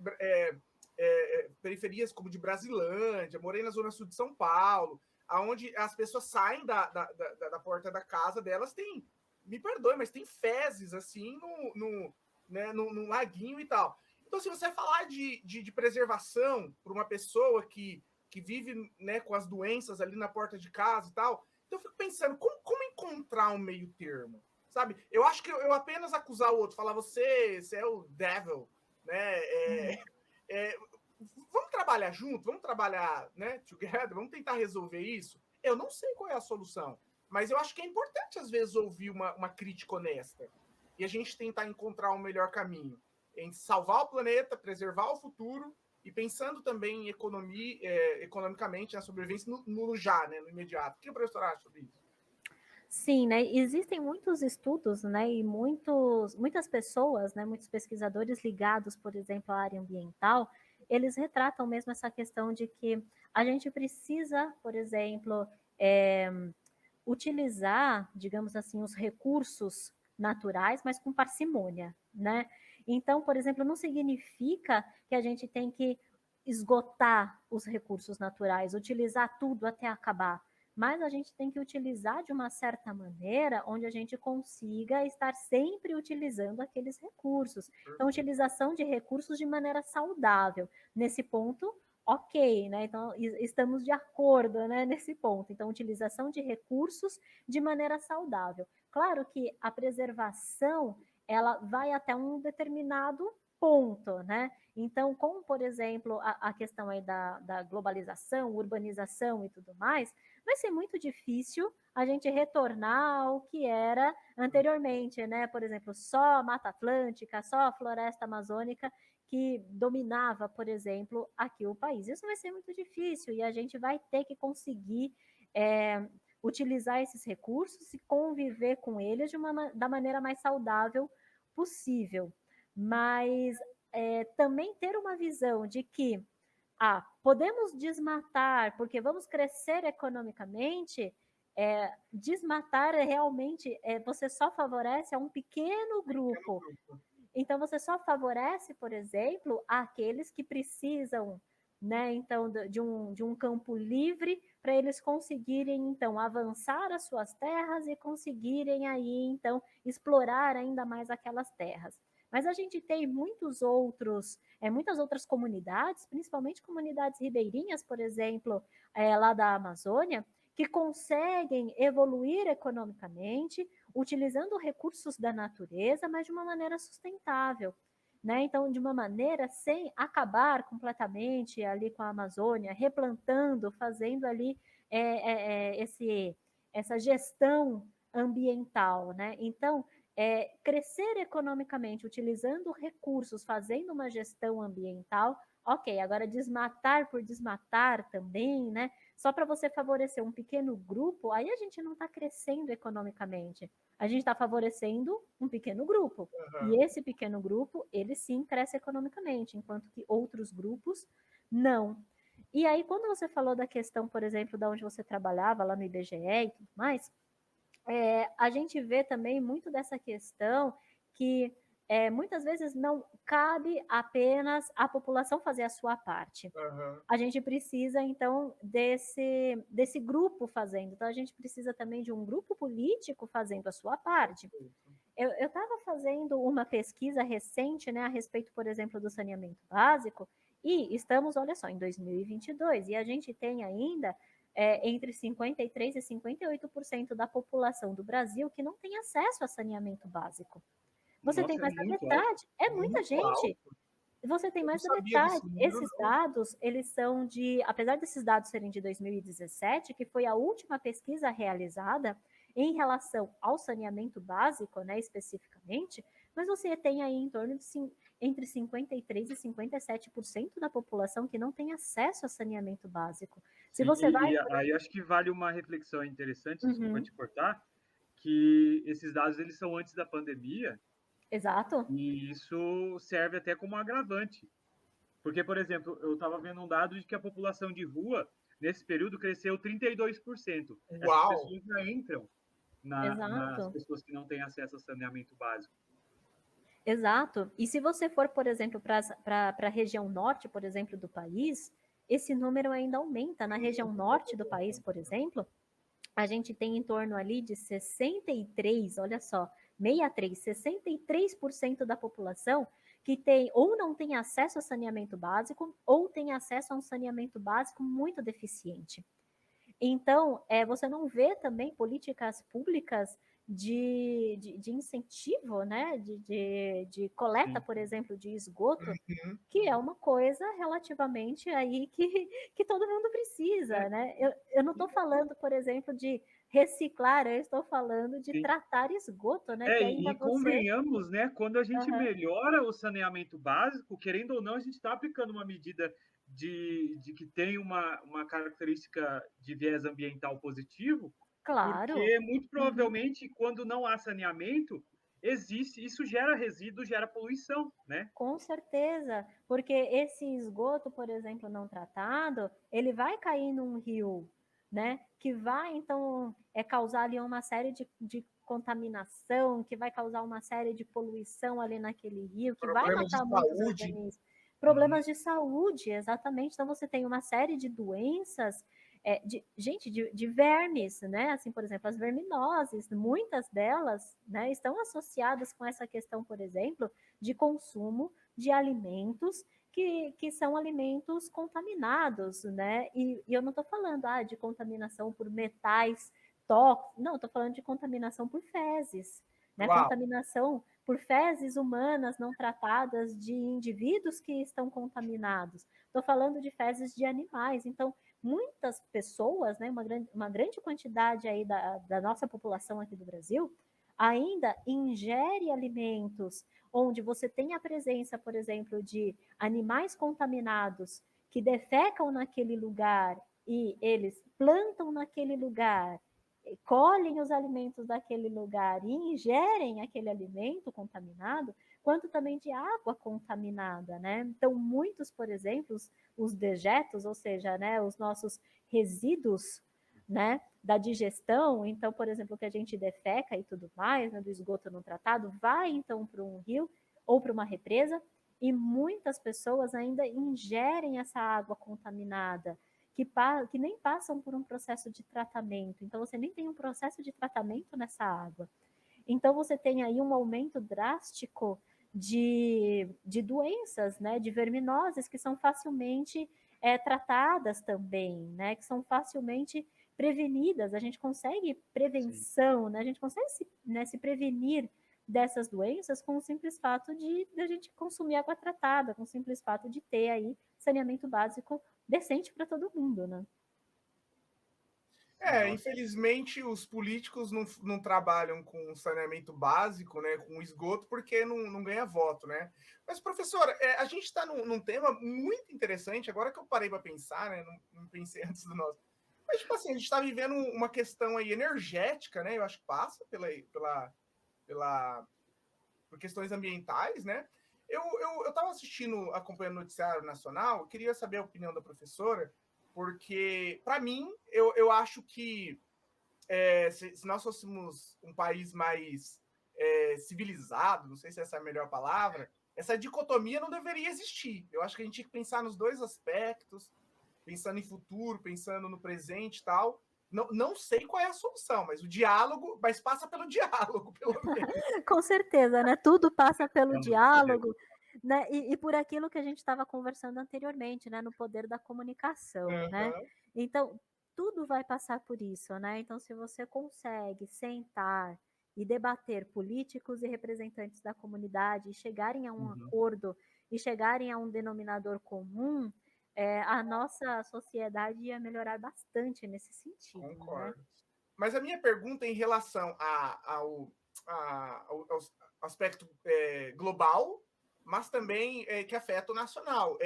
periferias como de Brasilândia, morei na zona sul de São Paulo, aonde as pessoas saem da porta da casa delas, tem, me perdoe, mas tem fezes assim no laguinho e tal. Então, se você vai falar de preservação para uma pessoa que vive, né, com as doenças ali na porta de casa e tal, então eu fico pensando, como encontrar um meio termo? Sabe? Eu acho que eu apenas acusar o outro, falar você é o devil, né? Vamos trabalhar junto, vamos trabalhar, né, together, vamos tentar resolver isso. Eu não sei qual é a solução, mas eu acho que é importante, às vezes, ouvir uma crítica honesta e a gente tentar encontrar um melhor caminho em salvar o planeta, preservar o futuro e pensando também em economia, economicamente na sobrevivência no já, né, no imediato. O que o professor acha sobre isso? Sim, né? Existem muitos estudos, né? E muitas pessoas, né? Muitos pesquisadores ligados, por exemplo, à área ambiental, eles retratam mesmo essa questão de que a gente precisa, por exemplo, utilizar, digamos assim, os recursos naturais, mas com parcimônia, né? Então, por exemplo, não significa que a gente tem que esgotar os recursos naturais, utilizar tudo até acabar, mas a gente tem que utilizar de uma certa maneira onde a gente consiga estar sempre utilizando aqueles recursos. Então, utilização de recursos de maneira saudável. Nesse ponto, ok, né? Então, estamos de acordo, né, nesse ponto. Então, utilização de recursos de maneira saudável. Claro que a preservação, ela vai até um determinado ponto, né? Então, como, por exemplo, a questão aí da globalização, urbanização e tudo mais, vai ser muito difícil a gente retornar ao que era anteriormente, né? Por exemplo, só a Mata Atlântica, só a floresta amazônica que dominava, por exemplo, aqui o país. Isso vai ser muito difícil e a gente vai ter que conseguir utilizar esses recursos e conviver com eles da maneira mais saudável possível. Mas também ter uma visão de que podemos desmatar porque vamos crescer economicamente, desmatar realmente você só favorece a um pequeno grupo. Então, você só favorece, por exemplo, aqueles que precisam, né, então, de um campo livre para eles conseguirem, então, avançar as suas terras e conseguirem aí, então, explorar ainda mais aquelas terras. Mas a gente tem muitas outras comunidades, principalmente comunidades ribeirinhas, por exemplo, lá da Amazônia, que conseguem evoluir economicamente, utilizando recursos da natureza, mas de uma maneira sustentável, né? Então, de uma maneira sem acabar completamente ali com a Amazônia, replantando, fazendo ali essa gestão ambiental, né? Então, crescer economicamente, utilizando recursos, fazendo uma gestão ambiental, ok, agora desmatar por desmatar também, né? Só para você favorecer um pequeno grupo, aí a gente não está crescendo economicamente. A gente está favorecendo um pequeno grupo. Uhum. E esse pequeno grupo, ele sim cresce economicamente, enquanto que outros grupos não. E aí, quando você falou da questão, por exemplo, da onde você trabalhava, lá no IBGE e tudo mais, a gente vê também muito dessa questão que muitas vezes não cabe apenas a população fazer a sua parte. Uhum. A gente precisa, então, desse grupo fazendo. Então, a gente precisa também de um grupo político fazendo a sua parte. Eu estava fazendo uma pesquisa recente, né, a respeito, por exemplo, do saneamento básico, e estamos, olha só, em 2022, e a gente tem ainda entre 53% e 58% da população do Brasil que não tem acesso a saneamento básico. Você tem mais da metade, muita gente. Alto. Você tem mais da metade. Esses dados, eles são apesar desses dados serem de 2017, que foi a última pesquisa realizada em relação ao saneamento básico, né, especificamente, mas você tem aí em torno de entre 53% e 57% da população que não tem acesso a saneamento básico. Se você vai... Aí acho que vale uma reflexão interessante, desculpa te cortar, que esses dados eles são antes da pandemia. Exato. E isso serve até como agravante. Porque, por exemplo, eu estava vendo um dado de que a população de rua, nesse período, cresceu 32%. Uau! Essas pessoas já entram nas pessoas que não têm acesso a saneamento básico. Exato. E se você for, por exemplo, para a região norte, por exemplo, do país, esse número ainda aumenta. Na região norte do país, por exemplo, a gente tem em torno ali de 63, olha só, 63% da população que tem ou não tem acesso a saneamento básico ou tem acesso a um saneamento básico muito deficiente. Então, você não vê também políticas públicas de incentivo, né? De coleta, por exemplo, de esgoto, que é uma coisa relativamente aí que todo mundo precisa, né? Eu não estou falando, por exemplo, de reciclar, eu estou falando de tratar esgoto, né? Que ainda convenhamos, né? Quando a gente melhora o saneamento básico, querendo ou não, a gente está aplicando uma medida de que tem uma característica de viés ambiental positivo, claro. Porque muito provavelmente quando não há saneamento, isso gera resíduo, gera poluição, né? Com certeza, porque esse esgoto, por exemplo, não tratado, ele vai cair num rio, né? Que vai, então, causar ali uma série de contaminação, que vai causar uma série de poluição ali naquele rio, que vai matar muitos organismos. Problemas de saúde, exatamente. Então, você tem uma série de doenças, de vermes, né? Assim, por exemplo, as verminoses, muitas delas, né, estão associadas com essa questão, por exemplo, de consumo de alimentos que são alimentos contaminados, né? E eu não estou falando de contaminação por metais tóxicos, não, estou falando de contaminação por fezes, né? Uau. Contaminação por fezes humanas não tratadas de indivíduos que estão contaminados. Estou falando de fezes de animais. Então, muitas pessoas, né, uma grande quantidade aí da nossa população aqui do Brasil, ainda ingere alimentos onde você tem a presença, por exemplo, de animais contaminados que defecam naquele lugar e eles plantam naquele lugar, colhem os alimentos daquele lugar e ingerem aquele alimento contaminado, quanto também de água contaminada, né? Então, muitos, por exemplo, os dejetos, ou seja, né, os nossos resíduos, né, da digestão, então, por exemplo, que a gente defeca e tudo mais, né, do esgoto não tratado, vai então para um rio ou para uma represa, e muitas pessoas ainda ingerem essa água contaminada, que nem passam por um processo de tratamento. Então, você nem tem um processo de tratamento nessa água. Então, você tem aí um aumento drástico de doenças, né, de verminoses, que são facilmente tratadas também, né, que são facilmente prevenidas. A gente consegue prevenção, né, a gente consegue se prevenir dessas doenças com o simples fato de a gente consumir água tratada, com o simples fato de ter aí saneamento básico decente para todo mundo, né? Infelizmente os políticos não trabalham com saneamento básico, né, com esgoto, porque não ganha voto, né? Mas, professora, a gente está num tema muito interessante, agora que eu parei para pensar, né? Não pensei antes do nosso. Mas, tipo assim, a gente está vivendo uma questão aí energética, né? Eu acho que passa por questões ambientais, né? Eu estava acompanhando o noticiário nacional, queria saber a opinião da professora, porque, para mim, eu acho que se nós fôssemos um país mais civilizado, não sei se essa é a melhor palavra, essa dicotomia não deveria existir. Eu acho que a gente tinha que pensar nos dois aspectos, pensando em futuro, pensando no presente e tal. Não sei qual é a solução, mas mas passa pelo diálogo, pelo menos. Com certeza, né? Tudo passa pelo diálogo, né? E por aquilo que a gente estava conversando anteriormente, né? No poder da comunicação, né? Então, tudo vai passar por isso, né? Então, se você consegue sentar e debater políticos e representantes da comunidade e chegarem a um acordo e chegarem a um denominador comum, a nossa sociedade ia melhorar bastante nesse sentido. Concordo. Né? Mas a minha pergunta é em relação ao aspecto global, mas também que afeta o nacional.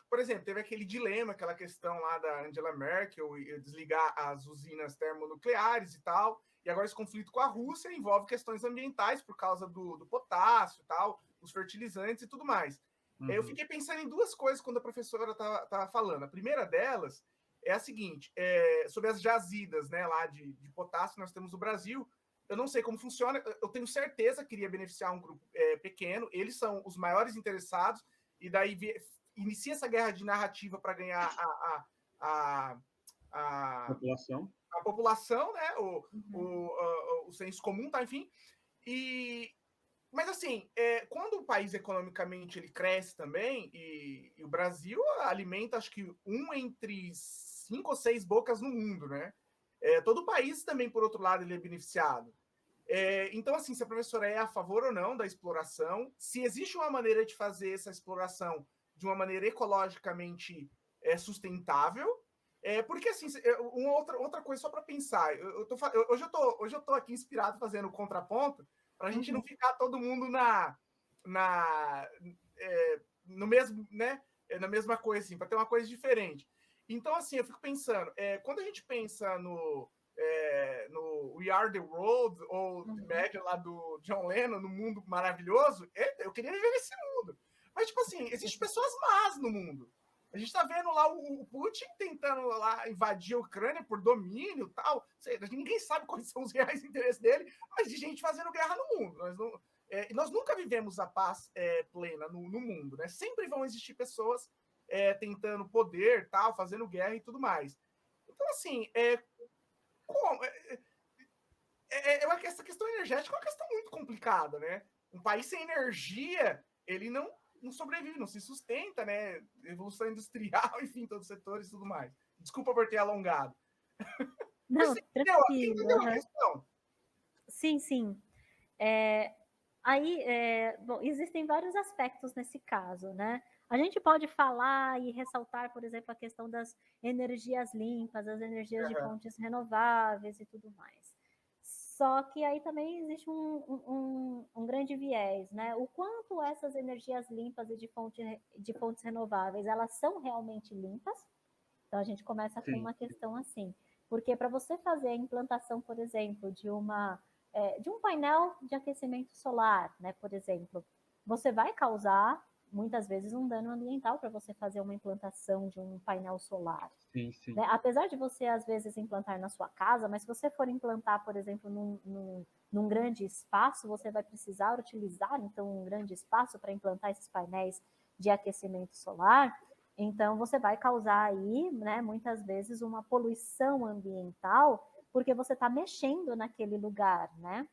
Por exemplo, teve aquele dilema, aquela questão lá da Angela Merkel desligar as usinas termonucleares e tal, e agora esse conflito com a Rússia envolve questões ambientais por causa do potássio e tal, os fertilizantes e tudo mais. Eu fiquei pensando em duas coisas quando a professora estava falando. A primeira delas é a seguinte, sobre as jazidas, né, lá de potássio, nós temos no Brasil. Eu não sei como funciona, eu tenho certeza que iria beneficiar um grupo pequeno, eles são os maiores interessados, e daí inicia essa guerra de narrativa para ganhar a população, né, o senso comum, tá, enfim. Mas assim, quando o país economicamente ele cresce também, e o Brasil alimenta acho que entre 5 ou 6 bocas no mundo, né? Todo o país também, por outro lado, ele é beneficiado. Então, assim, se a professora é a favor ou não da exploração, se existe uma maneira de fazer essa exploração de uma maneira ecologicamente sustentável, porque, assim, outra coisa só para pensar, hoje eu tô aqui inspirado fazendo o contraponto, para a gente não ficar todo mundo no mesmo, né, na mesma coisa, assim, para ter uma coisa diferente. Então, assim, eu fico pensando, quando a gente pensa no We Are the World, ou Imagine lá do John Lennon, no mundo maravilhoso, eu queria viver nesse mundo. Mas, tipo assim, existem pessoas más no mundo. A gente tá vendo lá o Putin tentando lá invadir a Ucrânia por domínio e tal. Ninguém sabe quais são os reais interesses dele, mas de gente fazendo guerra no mundo. Nós nunca vivemos a paz plena no mundo, né? Sempre vão existir pessoas tentando poder, tal, fazendo guerra e tudo mais. Então, assim, essa questão energética é uma questão muito complicada, né? Um país sem energia, ele não não sobrevive, não se sustenta, né? Evolução industrial, enfim, todos os setores e tudo mais. Desculpa por ter alongado. Não, tranquilo. A questão? Sim, sim. Bom, existem vários aspectos nesse caso, né? A gente pode falar e ressaltar, por exemplo, a questão das energias limpas, as energias de fontes renováveis e tudo mais. Só que aí também existe um grande viés, né? O quanto essas energias limpas e de fontes renováveis, elas são realmente limpas? Então, a gente começa com uma questão assim. Porque para você fazer a implantação, por exemplo, de um painel de aquecimento solar, né, por exemplo, você vai causar, muitas vezes, um dano ambiental para você fazer uma implantação de um painel solar. Sim, sim. Né? Apesar de você, às vezes, implantar na sua casa, mas se você for implantar, por exemplo, num grande espaço, você vai precisar utilizar, então, um grande espaço para implantar esses painéis de aquecimento solar. Então, você vai causar aí, né, muitas vezes, uma poluição ambiental, porque você está mexendo naquele lugar, né?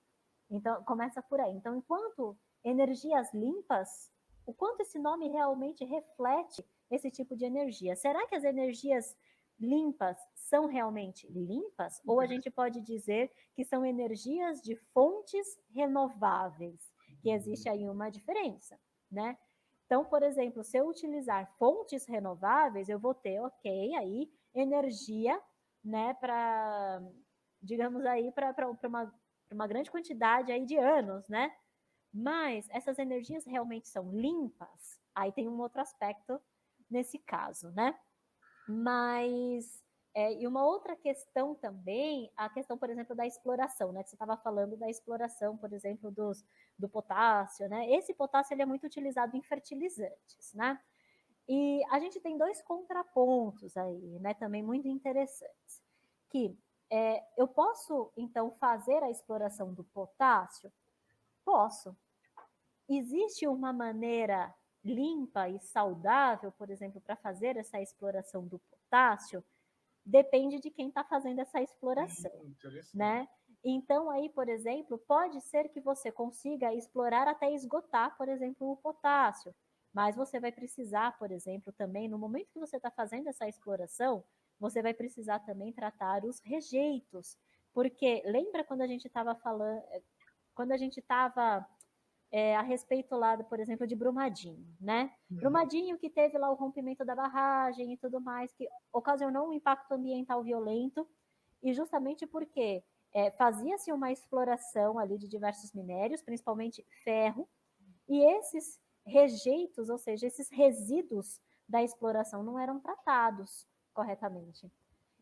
Então, começa por aí. Então, enquanto energias limpas, o quanto esse nome realmente reflete esse tipo de energia? Será que as energias limpas são realmente limpas? Ou a gente pode dizer que são energias de fontes renováveis? Que existe aí uma diferença, né? Então, por exemplo, se eu utilizar fontes renováveis, eu vou ter, ok, aí energia, né, para, digamos aí, para uma grande quantidade aí de anos, né? Mas essas energias realmente são limpas? Aí tem um outro aspecto nesse caso, né? Mas e uma outra questão também, a questão, por exemplo, da exploração, né? Que você estava falando da exploração, por exemplo, do potássio, né? Esse potássio ele é muito utilizado em fertilizantes, né? E a gente tem dois contrapontos aí, né? Também muito interessantes. Que eu posso, então, fazer a exploração do potássio? Posso. Existe uma maneira limpa e saudável, por exemplo, para fazer essa exploração do potássio? Depende de quem está fazendo essa exploração, né? Então, aí, por exemplo, pode ser que você consiga explorar até esgotar, por exemplo, o potássio, mas você vai precisar, por exemplo, também, no momento que você está fazendo essa exploração, você vai precisar também tratar os rejeitos, porque lembra quando a gente estava falando, quando a gente estava a respeito lá, por exemplo, de Brumadinho, né? Brumadinho que teve lá o rompimento da barragem e tudo mais, que ocasionou um impacto ambiental violento, e justamente porque fazia-se uma exploração ali de diversos minérios, principalmente ferro, e esses rejeitos, ou seja, esses resíduos da exploração não eram tratados corretamente.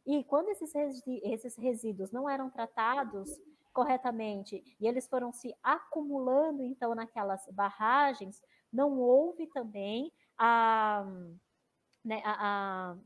E quando esses resíduos não eram tratados corretamente e eles foram se acumulando, então, naquelas barragens, não houve também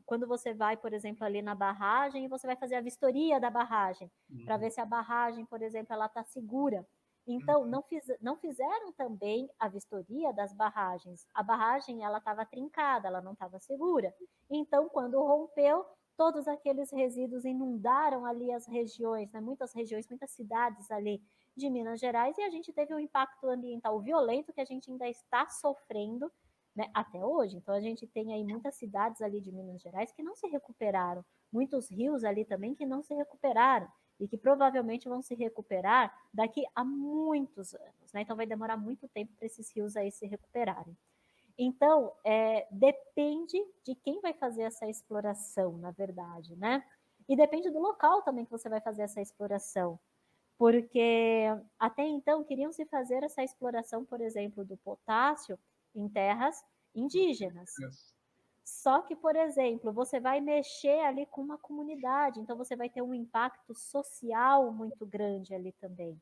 quando você vai, por exemplo, ali na barragem, você vai fazer a vistoria da barragem, para ver se a barragem, por exemplo, ela está segura. Então, não fizeram também a vistoria das barragens. A barragem, ela estava trincada, ela não estava segura. Então, quando rompeu, todos aqueles resíduos inundaram ali as regiões, né? Muitas regiões, muitas cidades ali de Minas Gerais, e a gente teve um impacto ambiental violento que a gente ainda está sofrendo, né, até hoje. Então, a gente tem aí muitas cidades ali de Minas Gerais que não se recuperaram, muitos rios ali também que não se recuperaram, e que provavelmente vão se recuperar daqui a muitos anos, né? Então, vai demorar muito tempo para esses rios aí se recuperarem. Então, depende de quem vai fazer essa exploração, na verdade, né? E depende do local também que você vai fazer essa exploração. Porque até então queriam se fazer essa exploração, por exemplo, do potássio em terras indígenas. Só que, por exemplo, você vai mexer ali com uma comunidade, então você vai ter um impacto social muito grande ali também.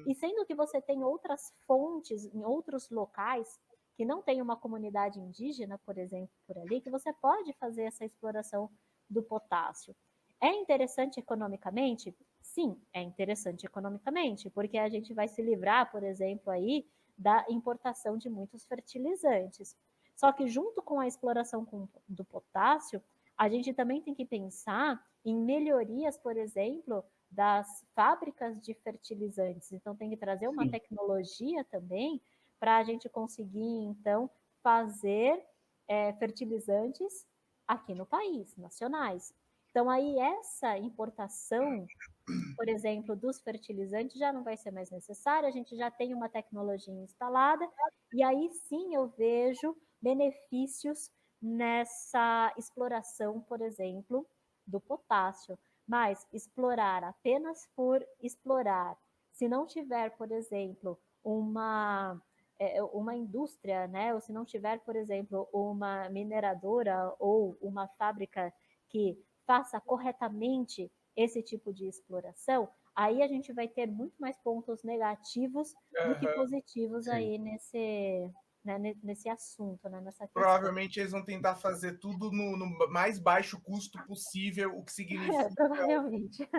E sendo que você tem outras fontes em outros locais que não tem uma comunidade indígena, por exemplo, por ali, que você pode fazer essa exploração do potássio. É interessante economicamente? Sim, é interessante economicamente, porque a gente vai se livrar, por exemplo, aí da importação de muitos fertilizantes. Só que junto com a exploração do potássio, a gente também tem que pensar em melhorias, por exemplo, das fábricas de fertilizantes. Então, tem que trazer uma tecnologia também para a gente conseguir, então, fazer fertilizantes aqui no país, nacionais. Então, aí essa importação, por exemplo, dos fertilizantes já não vai ser mais necessária, a gente já tem uma tecnologia instalada, e aí sim eu vejo benefícios nessa exploração, por exemplo, do potássio. Mas explorar apenas por explorar, se não tiver, por exemplo, uma indústria, né? Ou se não tiver, por exemplo, uma mineradora ou uma fábrica que faça corretamente esse tipo de exploração, aí a gente vai ter muito mais pontos negativos do que positivos aí nesse assunto, né, nessa questão. Provavelmente eles vão tentar fazer tudo no mais baixo custo possível, o que significa... provavelmente.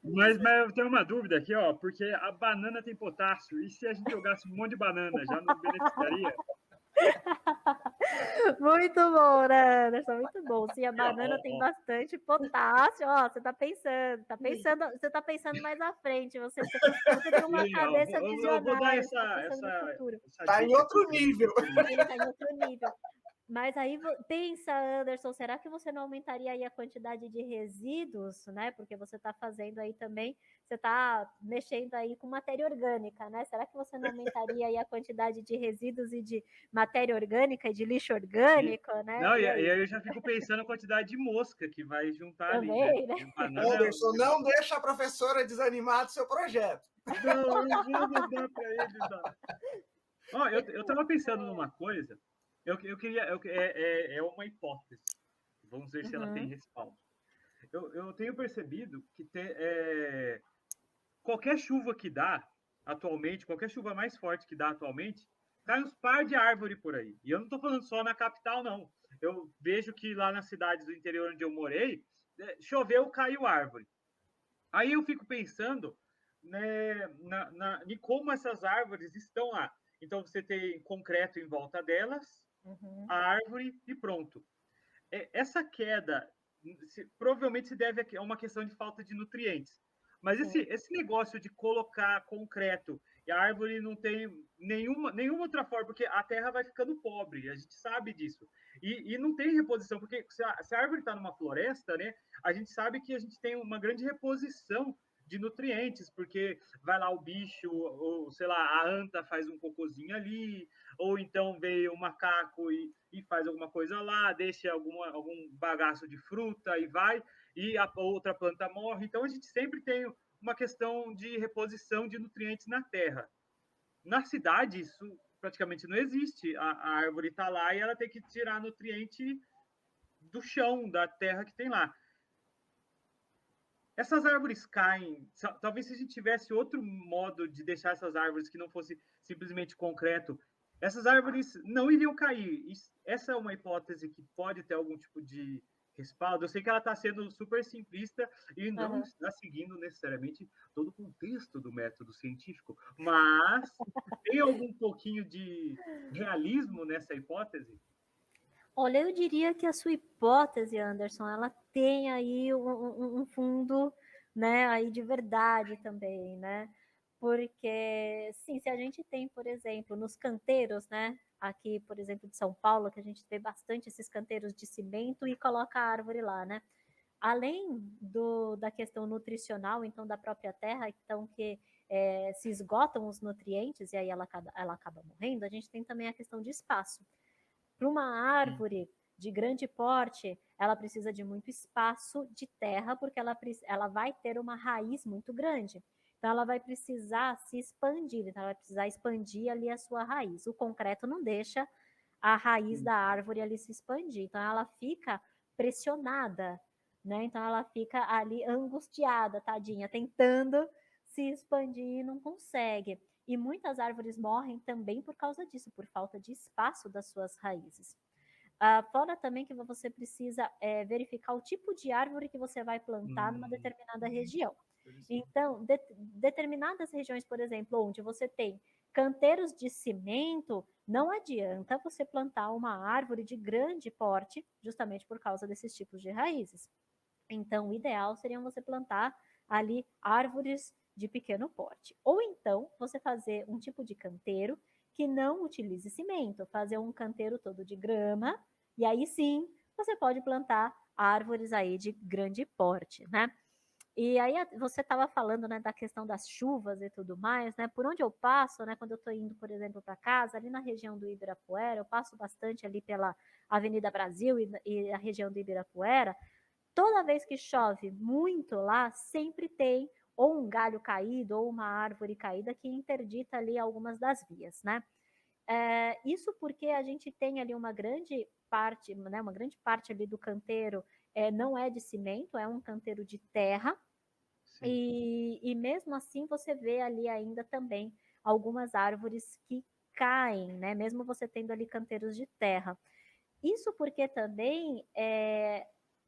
Mas eu tenho uma dúvida aqui, ó, porque a banana tem potássio, e se a gente jogasse um monte de banana, já não beneficiaria? Muito bom, né, Anderson? Muito bom. Sim, a banana tem bastante potássio. Ó, você tá pensando mais à frente. Você tem uma cabeça visionária. Eu vou dar Tá em outro nível. Sim, tá em outro nível. Mas aí pensa, Anderson, será que você não aumentaria aí a quantidade de resíduos, né? Porque você está fazendo aí também, você está mexendo aí com matéria orgânica, né? Será que você não aumentaria aí a quantidade de resíduos e de matéria orgânica e de lixo orgânico, né? Não, e aí eu já fico pensando a quantidade de mosca que vai juntar também, ali, né? Anderson, não deixa a professora desanimar do seu projeto. Não, eu vou mandar para eles. Ó, eu estava pensando numa coisa. Eu queria. É uma hipótese. Vamos ver se ela tem respaldo. Eu tenho percebido que qualquer chuva que dá atualmente, qualquer chuva mais forte que dá atualmente, cai uns par de árvore por aí. E eu não estou falando só na capital, não. Eu vejo que lá nas cidades do interior onde eu morei, choveu, caiu árvore. Aí eu fico pensando, né, em como essas árvores estão lá. Então, você tem concreto em volta delas, a árvore e pronto. Essa queda provavelmente se deve a uma questão de falta de nutrientes. Mas esse negócio de colocar concreto e a árvore não tem nenhuma outra forma, porque a terra vai ficando pobre, a gente sabe disso. E não tem reposição, porque se a árvore está numa floresta, né, a gente sabe que a gente tem uma grande reposição de nutrientes, porque vai lá o bicho, ou sei lá, a anta faz um cocôzinho ali, ou então veio o macaco e faz alguma coisa lá, deixa algum bagaço de fruta e vai, e a outra planta morre. Então a gente sempre tem uma questão de reposição de nutrientes na terra. Na cidade, isso praticamente não existe. A árvore está lá e ela tem que tirar nutriente do chão, da terra que tem lá. Essas árvores caem. Talvez se a gente tivesse outro modo de deixar essas árvores que não fosse simplesmente concreto, essas árvores não iriam cair. Essa é uma hipótese que pode ter algum tipo de respaldo. Eu sei que ela está sendo super simplista e não está seguindo necessariamente todo o contexto do método científico, mas tem algum pouquinho de realismo nessa hipótese? Olha, eu diria que a sua hipótese, Anderson, ela tem aí um fundo, né, aí de verdade também, né? Porque, sim, se a gente tem, por exemplo, nos canteiros, né, aqui, por exemplo, de São Paulo, que a gente vê bastante esses canteiros de cimento e coloca a árvore lá, né? Além da questão nutricional, então, da própria terra, então, que se esgotam os nutrientes e aí ela acaba morrendo, a gente tem também a questão de espaço. Para uma árvore de grande porte, ela precisa de muito espaço de terra, porque ela vai ter uma raiz muito grande. Então, ela vai precisar se expandir, então ela vai precisar expandir ali a sua raiz. O concreto não deixa a raiz da árvore ali se expandir, então ela fica pressionada, né? Então ela fica ali angustiada, tadinha, tentando se expandir e não consegue. E muitas árvores morrem também por causa disso, por falta de espaço das suas raízes. Fora também que você precisa verificar o tipo de árvore que você vai plantar numa determinada região. Então, determinadas regiões, por exemplo, onde você tem canteiros de cimento, não adianta você plantar uma árvore de grande porte, justamente por causa desses tipos de raízes. Então, o ideal seria você plantar ali árvores de pequeno porte. Ou então, você fazer um tipo de canteiro que não utilize cimento, fazer um canteiro todo de grama, e aí sim você pode plantar árvores aí de grande porte, né? E aí você estava falando, né, da questão das chuvas e tudo mais, né? Por onde eu passo, né, quando eu estou indo, por exemplo, para casa, ali na região do Ibirapuera, eu passo bastante ali pela Avenida Brasil e a região do Ibirapuera. Toda vez que chove muito lá, sempre tem ou um galho caído ou uma árvore caída que interdita ali algumas das vias, né? Isso porque a gente tem ali uma grande parte, né, uma grande parte ali do canteiro não é de cimento, é um canteiro de terra, e mesmo assim você vê ali ainda também algumas árvores que caem, né? Mesmo você tendo ali canteiros de terra. Isso porque também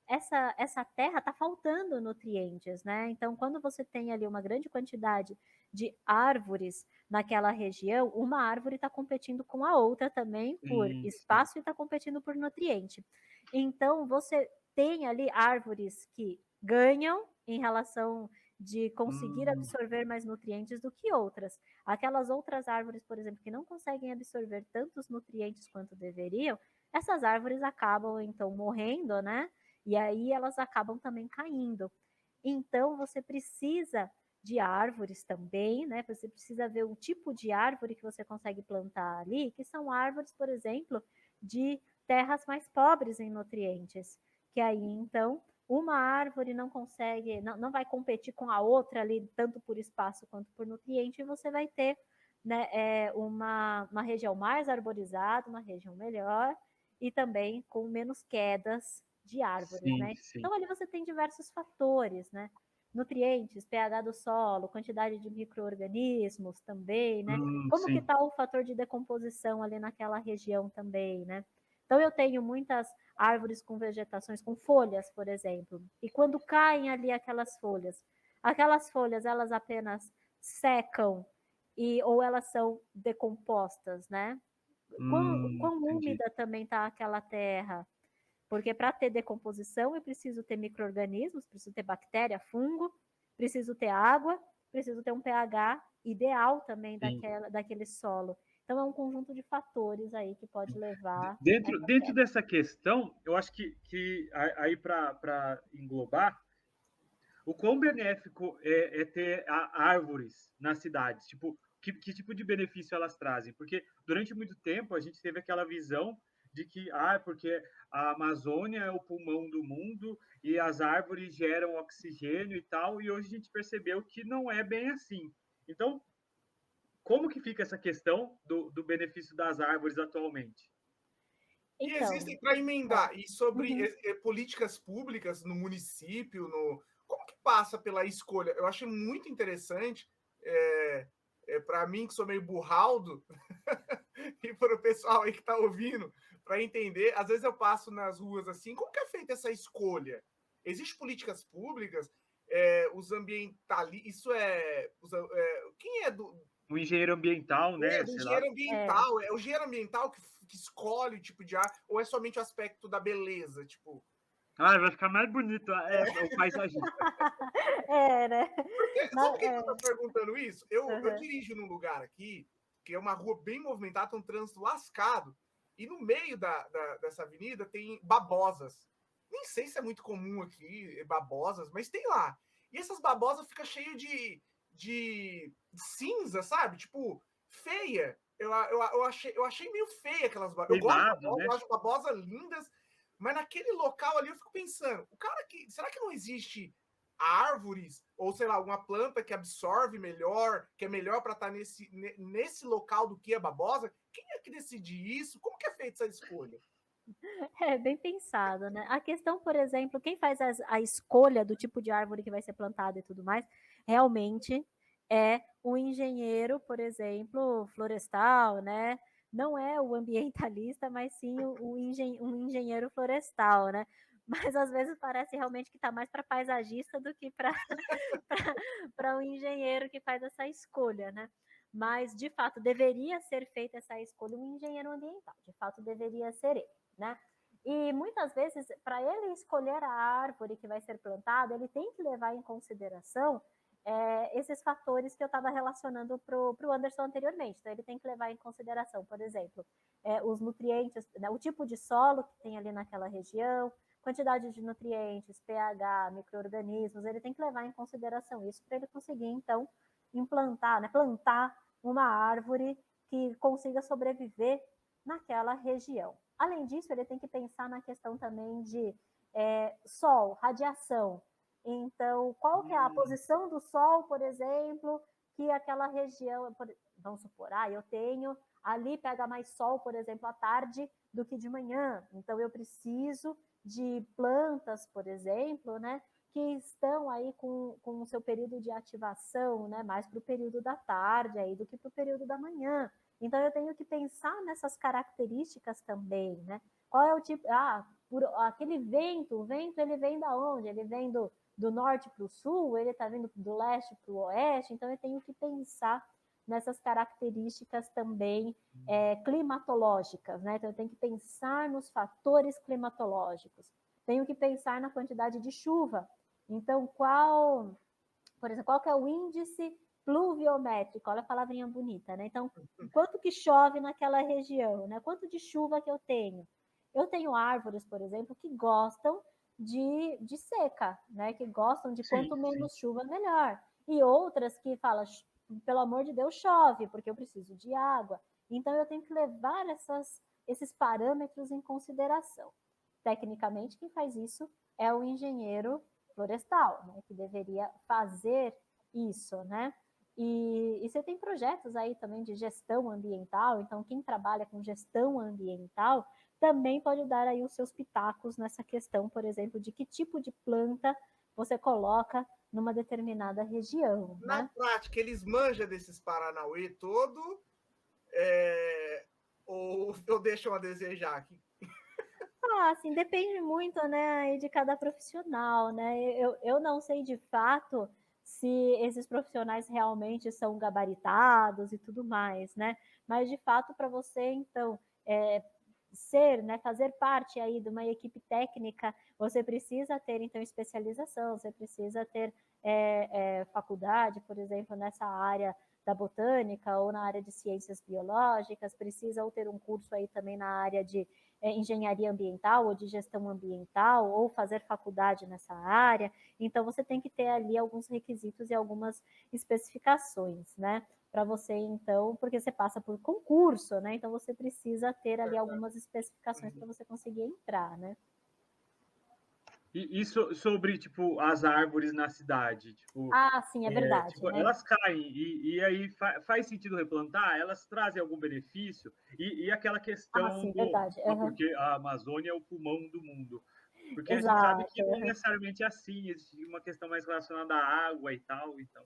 essa terra está faltando nutrientes, né? Então, quando você tem ali uma grande quantidade de árvores naquela região, uma árvore está competindo com a outra também por espaço e está competindo por nutriente. Então, você tem ali árvores que ganham em relação de conseguir absorver mais nutrientes do que outras. Aquelas outras árvores, por exemplo, que não conseguem absorver tantos nutrientes quanto deveriam, essas árvores acabam, então, morrendo, né? E aí elas acabam também caindo. Então, você precisa de árvores também, né? Você precisa ver o tipo de árvore que você consegue plantar ali, que são árvores, por exemplo, de terras mais pobres em nutrientes, que aí, então, uma árvore não consegue, não vai competir com a outra ali, tanto por espaço quanto por nutriente, e você vai ter, né, uma região mais arborizada, uma região melhor, e também com menos quedas de árvores, né? Então, ali você tem diversos fatores, né? Nutrientes, pH do solo, quantidade de micro-organismos também, né? Como que está o fator de decomposição ali naquela região também, né? Então, eu tenho muitas árvores com vegetações, com folhas, por exemplo, e quando caem ali aquelas folhas, elas apenas secam ou elas são decompostas, né? Quão úmida também está aquela terra? Porque para ter decomposição eu preciso ter micro-organismos, preciso ter bactéria, fungo, preciso ter água, preciso ter um pH ideal também daquele solo. Então é um conjunto de fatores aí que pode levar... Dentro dessa questão, eu acho que aí para englobar, o quão benéfico é ter árvores nas cidades? Tipo, que tipo de benefício elas trazem? Porque durante muito tempo a gente teve aquela visão de que, porque a Amazônia é o pulmão do mundo e as árvores geram oxigênio e tal, e hoje a gente percebeu que não é bem assim. Então, como que fica essa questão do benefício das árvores atualmente? E existem, para emendar, e sobre políticas públicas no município, como que passa pela escolha? Eu achei muito interessante, para mim, que sou meio burraldo, e para o pessoal aí que está ouvindo, para entender. Às vezes eu passo nas ruas assim, como que é feita essa escolha? Existem políticas públicas? Os ambientalistas, quem é do... O engenheiro ambiental, né? O engenheiro ambiental, é o engenheiro ambiental que escolhe o tipo de ar, ou é somente o aspecto da beleza, tipo... vai ficar mais bonito, o paisagista. Né? Porque, sabe por que eu tô perguntando isso? Eu dirijo num lugar aqui, que é uma rua bem movimentada, um trânsito lascado, e no meio dessa avenida tem babosas. Nem sei se é muito comum aqui, babosas, mas tem lá. E essas babosas ficam cheias de cinza, sabe? Tipo, feia. Eu achei meio feia aquelas babosas. Eu gosto de babosas, né? Eu acho babosas lindas, mas naquele local ali eu fico pensando, será que não existe árvores, ou sei lá, alguma planta que absorve melhor, que é melhor para estar nesse local do que a babosa? Quem é que decide isso? Como que é feita essa escolha? Bem pensado, né? A questão, por exemplo, quem faz a escolha do tipo de árvore que vai ser plantada e tudo mais, realmente é o engenheiro, por exemplo, florestal, né? Não é o ambientalista, mas sim um engenheiro florestal, né? Mas às vezes parece realmente que está mais para paisagista do que para um engenheiro que faz essa escolha, né? Mas, de fato, deveria ser feita essa escolha um engenheiro ambiental, de fato, deveria ser ele, né? E muitas vezes, para ele escolher a árvore que vai ser plantada, ele tem que levar em consideração esses fatores que eu estava relacionando para o Anderson anteriormente. Então, ele tem que levar em consideração, por exemplo, os nutrientes, né, o tipo de solo que tem ali naquela região, quantidade de nutrientes, pH, micro-organismos, ele tem que levar em consideração isso para ele conseguir, então, implantar, né, plantar uma árvore que consiga sobreviver naquela região. Além disso, ele tem que pensar na questão também de sol, radiação. Então, qual que é a posição do sol, por exemplo, que aquela região, vamos supor, eu tenho, ali pega mais sol, por exemplo, à tarde do que de manhã. Então, eu preciso de plantas, por exemplo, né, que estão aí com o seu período de ativação, né, mais para o período da tarde aí do que para o período da manhã. Então, eu tenho que pensar nessas características também, né? Qual é o tipo... aquele vento, o vento ele vem da onde? Ele vem do norte para o sul, ele está vindo do leste para o oeste, então eu tenho que pensar nessas características também climatológicas, né? Então eu tenho que pensar nos fatores climatológicos, tenho que pensar na quantidade de chuva. Então, por exemplo, qual que é o índice pluviométrico? Olha a palavrinha bonita, né? Então, quanto que chove naquela região, né? Quanto de chuva que eu tenho? Eu tenho árvores, por exemplo, que gostam de seca, né? Que gostam de quanto menos chuva, melhor. E outras que falam, pelo amor de Deus, chove, porque eu preciso de água. Então, eu tenho que levar esses parâmetros em consideração. Tecnicamente, quem faz isso é o engenheiro florestal, né? Que deveria fazer isso, né? E você tem projetos aí também de gestão ambiental, então quem trabalha com gestão ambiental também pode dar aí os seus pitacos nessa questão, por exemplo, de que tipo de planta você coloca numa determinada região. Na prática, eles manjam desses Paranauê todo ou deixam a desejar aqui? Assim, depende muito, né, de cada profissional, né? Eu não sei de fato se esses profissionais realmente são gabaritados e tudo mais, né? Mas de fato, para você, então, fazer parte aí de uma equipe técnica, você precisa ter, então, especialização, você precisa ter faculdade, por exemplo, nessa área da botânica ou na área de ciências biológicas, precisa ou ter um curso aí também na área de engenharia ambiental ou de gestão ambiental, ou fazer faculdade nessa área. Então, você tem que ter ali alguns requisitos e algumas especificações, né? Para você, então, porque você passa por concurso, né? Então, você precisa ter ali algumas especificações para você conseguir entrar, né? E sobre, tipo, as árvores na cidade? Tipo, sim, é verdade. Tipo, né? Elas caem, e aí faz sentido replantar? Elas trazem algum benefício? E aquela questão sim, verdade. Porque a Amazônia é o pulmão do mundo. Porque Exato. a gente sabe que não é necessariamente assim, existe uma questão mais relacionada à água e tal, então...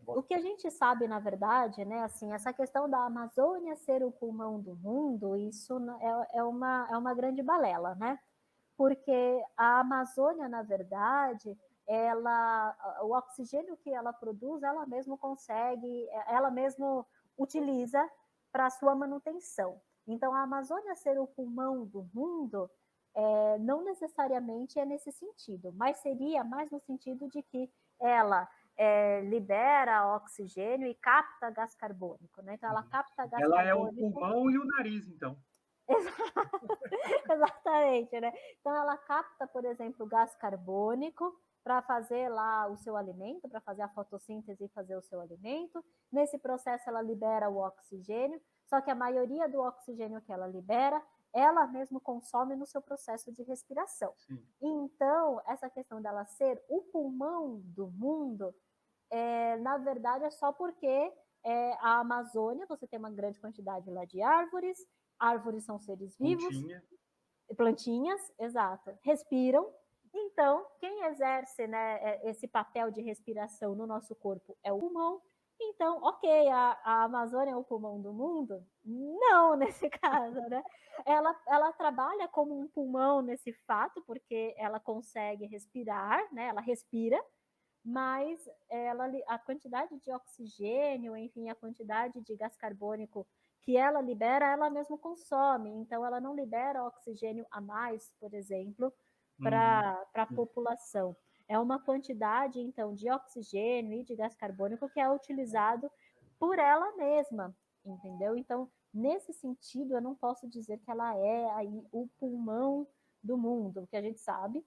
O que a gente sabe, na verdade, né, assim, essa questão da Amazônia ser o pulmão do mundo, isso é uma grande balela, né? Porque a Amazônia, na verdade, o oxigênio que ela produz, ela mesma consegue, ela mesma utiliza para a sua manutenção. Então, a Amazônia ser o pulmão do mundo, não necessariamente é nesse sentido, mas seria mais no sentido de que ela libera oxigênio e capta gás carbônico, né? Então, ela capta gás Ela carbônico. É o pulmão e o nariz, então. Exatamente, né? Então, ela capta, por exemplo, gás carbônico para fazer lá o seu alimento, para fazer a fotossíntese e fazer o seu alimento. Nesse processo, ela libera o oxigênio, só que a maioria do oxigênio que ela libera, ela mesmo consome no seu processo de respiração. Sim. Então, essa questão dela ser o pulmão do mundo, na verdade, é só porque a Amazônia, você tem uma grande quantidade lá de árvores são seres vivos, plantinhas, exato, respiram. Então, quem exerce, né, esse papel de respiração no nosso corpo é o pulmão. Então, ok, a Amazônia é o pulmão do mundo? Não, nesse caso, né? Ela trabalha como um pulmão nesse fato, porque ela consegue respirar, né? Ela respira, mas a quantidade de oxigênio, enfim, a quantidade de gás carbônico que ela libera, ela mesma consome. Então, ela não libera oxigênio a mais, por exemplo, para a população. é uma quantidade, então, de oxigênio e de gás carbônico que é utilizado por ela mesma, entendeu? Então, nesse sentido, eu não posso dizer que ela é aí o pulmão do mundo, porque a gente sabe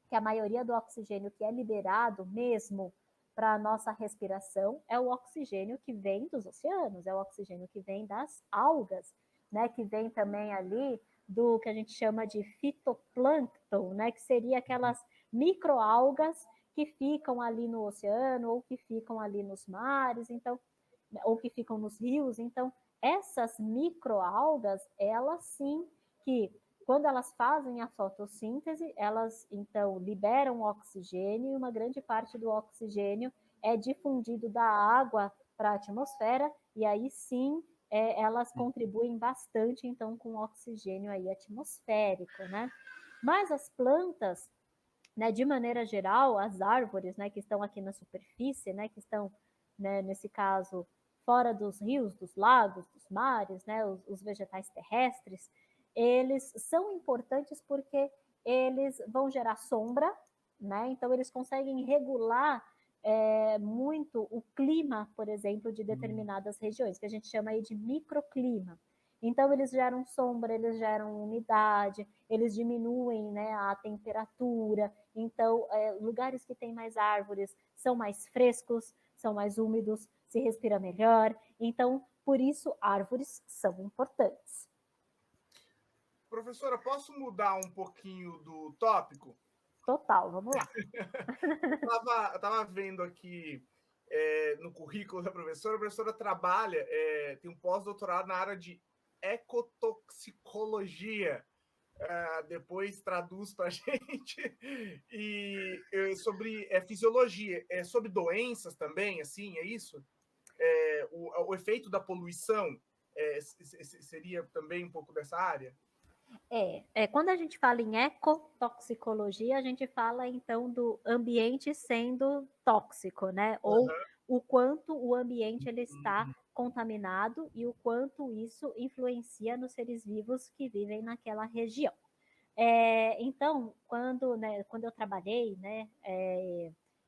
que a maioria do oxigênio que é liberado mesmo para a nossa respiração é o oxigênio que vem dos oceanos, é o oxigênio que vem das algas, né, que vem também ali do que a gente chama de fitoplâncton, né, que seria aquelas microalgas que ficam ali no oceano ou que ficam ali nos mares, então, ou que ficam nos rios. Então, essas microalgas, elas sim que quando elas fazem a fotossíntese, elas então liberam oxigênio e uma grande parte do oxigênio é difundido da água para a atmosfera e aí sim elas contribuem bastante então com o oxigênio aí atmosférico, né? Mas as plantas, né, de maneira geral, as árvores, né, que estão aqui na superfície, né, que estão, né, nesse caso, fora dos rios, dos lagos, dos mares, né, os vegetais terrestres, eles são importantes porque eles vão gerar sombra, né, então eles conseguem regular muito o clima, por exemplo, de determinadas regiões, que a gente chama aí de microclima. Então, eles geram sombra, eles geram umidade, eles diminuem, né, a temperatura. Então, lugares que têm mais árvores são mais frescos, são mais úmidos, se respira melhor. Então, por isso, árvores são importantes. Professora, posso mudar um pouquinho do tópico? Total, vamos lá. Eu estava vendo aqui no currículo da professora, a professora trabalha, tem um pós-doutorado na área de ecotoxicologia. Depois traduz para a gente, e sobre fisiologia, sobre doenças também, assim, é isso? O efeito da poluição seria também um pouco dessa área? Quando a gente fala em ecotoxicologia, a gente fala então do ambiente sendo tóxico, né? Ou o quanto o ambiente ele está contaminado e o quanto isso influencia nos seres vivos que vivem naquela região. Então, quando eu trabalhei, né,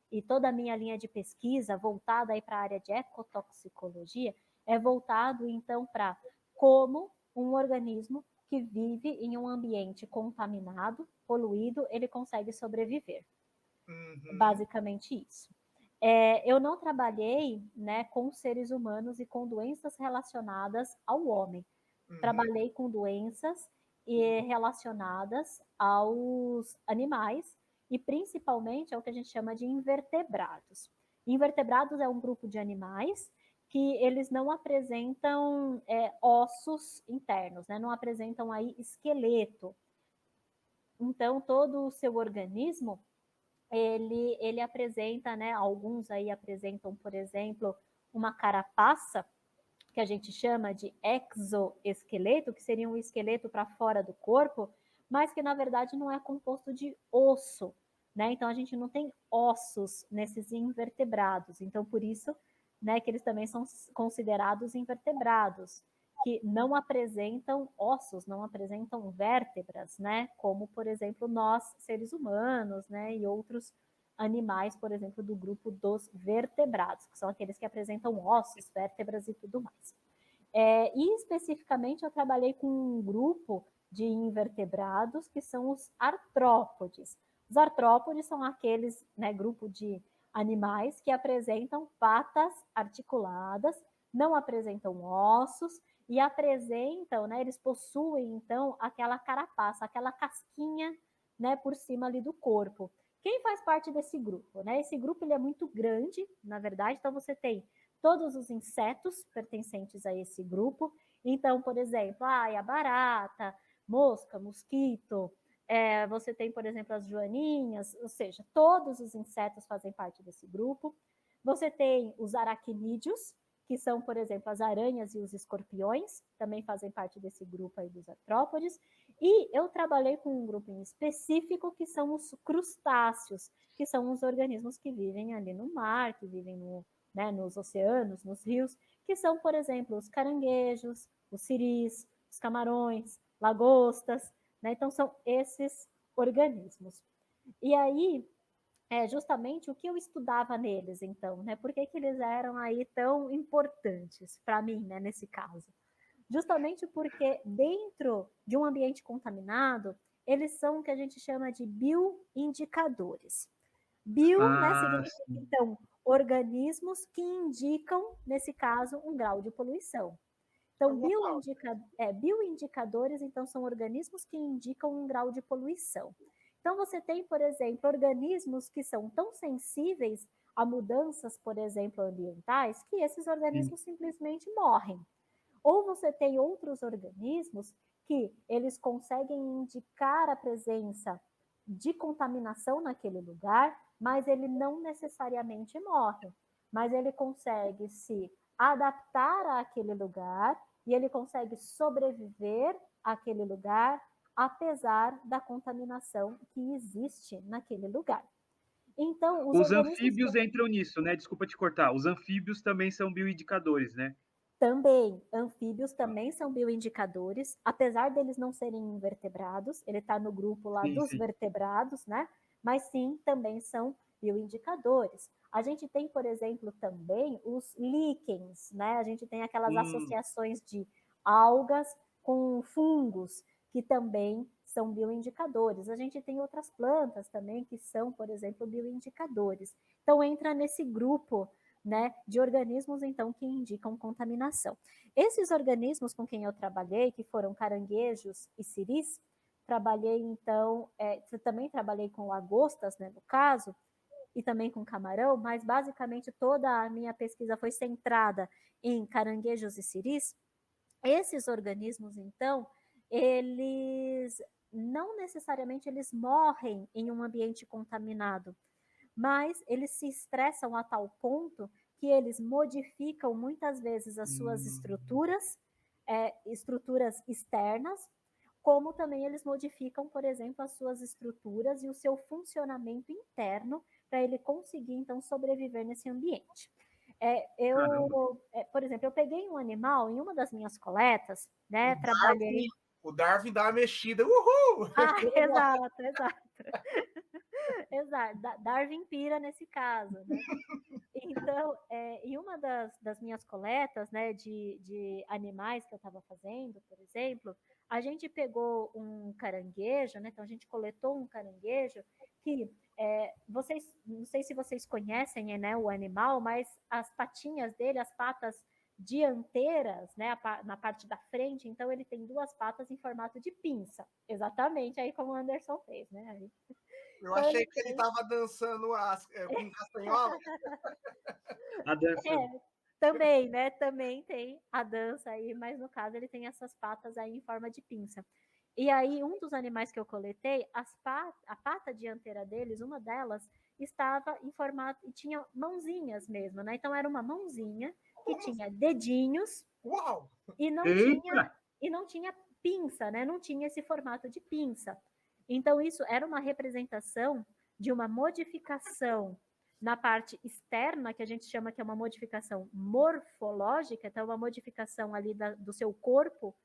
e toda a minha linha de pesquisa voltada para a área de ecotoxicologia é voltado então para como um organismo que vive em um ambiente contaminado, poluído, ele consegue sobreviver. Basicamente isso. Eu não trabalhei, né, com seres humanos e com doenças relacionadas ao homem. Trabalhei com doenças relacionadas aos animais e principalmente ao que a gente chama de invertebrados. Invertebrados é um grupo de animais que eles não apresentam ossos internos, né? Não apresentam aí esqueleto. Então, todo o seu organismo, ele apresenta, né? Alguns aí apresentam, por exemplo, uma carapaça, que a gente chama de exoesqueleto, que seria um esqueleto para fora do corpo, mas que na verdade não é composto de osso, né? Então a gente não tem ossos nesses invertebrados. Então por isso, né, que eles também são considerados invertebrados, que não apresentam ossos, não apresentam vértebras, né? Como por exemplo nós seres humanos, né, e outros animais, por exemplo, do grupo dos vertebrados, que são aqueles que apresentam ossos, vértebras e tudo mais. E especificamente eu trabalhei com um grupo de invertebrados que são os artrópodes. Os artrópodes são aqueles, né, grupo de animais que apresentam patas articuladas, não apresentam ossos e apresentam, né, eles possuem então aquela carapaça, aquela casquinha, né, por cima ali do corpo. Quem faz parte desse grupo, né? Esse grupo ele é muito grande, na verdade, então você tem todos os insetos pertencentes a esse grupo. Então, por exemplo, a barata, mosca, mosquito, você tem, por exemplo, as joaninhas, ou seja, todos os insetos fazem parte desse grupo. Você tem os aracnídeos, que são, por exemplo, as aranhas e os escorpiões, também fazem parte desse grupo aí dos artrópodes. E eu trabalhei com um grupo em específico que são os crustáceos, que são os organismos que vivem ali no mar, que vivem né, nos oceanos, nos rios, que são, por exemplo, os caranguejos, os siris, os camarões, lagostas, né? Então são esses organismos. E aí, é justamente o que eu estudava neles, então, né? Por que eles eram aí tão importantes para mim, né, nesse caso? Justamente porque dentro de um ambiente contaminado, eles são o que a gente chama de bioindicadores. Bio, né, significa, Sim. então, organismos que indicam, nesse caso, um grau de poluição. Então, bioindicadores, então, são organismos que indicam um grau de poluição. Então, você tem, por exemplo, organismos que são tão sensíveis a mudanças, por exemplo, ambientais, que esses organismos simplesmente morrem. Ou você tem outros organismos que eles conseguem indicar a presença de contaminação naquele lugar, mas ele não necessariamente morre, mas ele consegue se adaptar àquele lugar e ele consegue sobreviver àquele lugar, apesar da contaminação que existe naquele lugar. Então, os anfíbios entram nisso, né? Desculpa te cortar. Os anfíbios também são bioindicadores, né? Também, anfíbios também são bioindicadores, apesar deles não serem invertebrados, ele está no grupo lá dos vertebrados, né? Mas sim, também são bioindicadores. A gente tem, por exemplo, também os líquens, né? A gente tem aquelas associações de algas com fungos, que também são bioindicadores. A gente tem outras plantas também que são, por exemplo, bioindicadores. Então, entra nesse grupo, né, de organismos, então, que indicam contaminação. Esses organismos com quem eu trabalhei, que foram caranguejos e siris, trabalhei, então, também trabalhei com lagostas, né, no caso, e também com camarão, mas basicamente toda a minha pesquisa foi centrada em caranguejos e siris. Esses organismos, então, eles não necessariamente eles morrem em um ambiente contaminado, mas eles se estressam a tal ponto que eles modificam muitas vezes as suas estruturas externas, como também eles modificam, por exemplo, as suas estruturas e o seu funcionamento interno para ele conseguir, então, sobreviver nesse ambiente. Por exemplo, eu peguei um animal em uma das minhas coletas, né? Trabalhei. O Darwin dá uma mexida, uhul! Exato, exato. Exato, Darwin pira nesse caso, né? Então, em uma das minhas coletas, né, de animais que eu estava fazendo, por exemplo, a gente pegou um caranguejo, né? Então a gente coletou um caranguejo que vocês, não sei se vocês conhecem, né, o animal, mas as patinhas dele, as patas dianteiras, né, na parte da frente, então ele tem duas patas em formato de pinça, exatamente aí como o Anderson fez, né? Aí, eu então, achei que ele estava dançando com castanhola. A dança. Também, né? Também tem a dança aí, mas no caso ele tem essas patas aí em forma de pinça. E aí, um dos animais que eu coletei, a pata dianteira deles, uma delas, estava em formato, e tinha mãozinhas mesmo, né? Então era uma mãozinha que tinha dedinhos. Uau! E não tinha pinça, né? Não tinha esse formato de pinça. Então, isso era uma representação de uma modificação na parte externa, que a gente chama que é uma modificação morfológica, então uma modificação ali do seu corpo,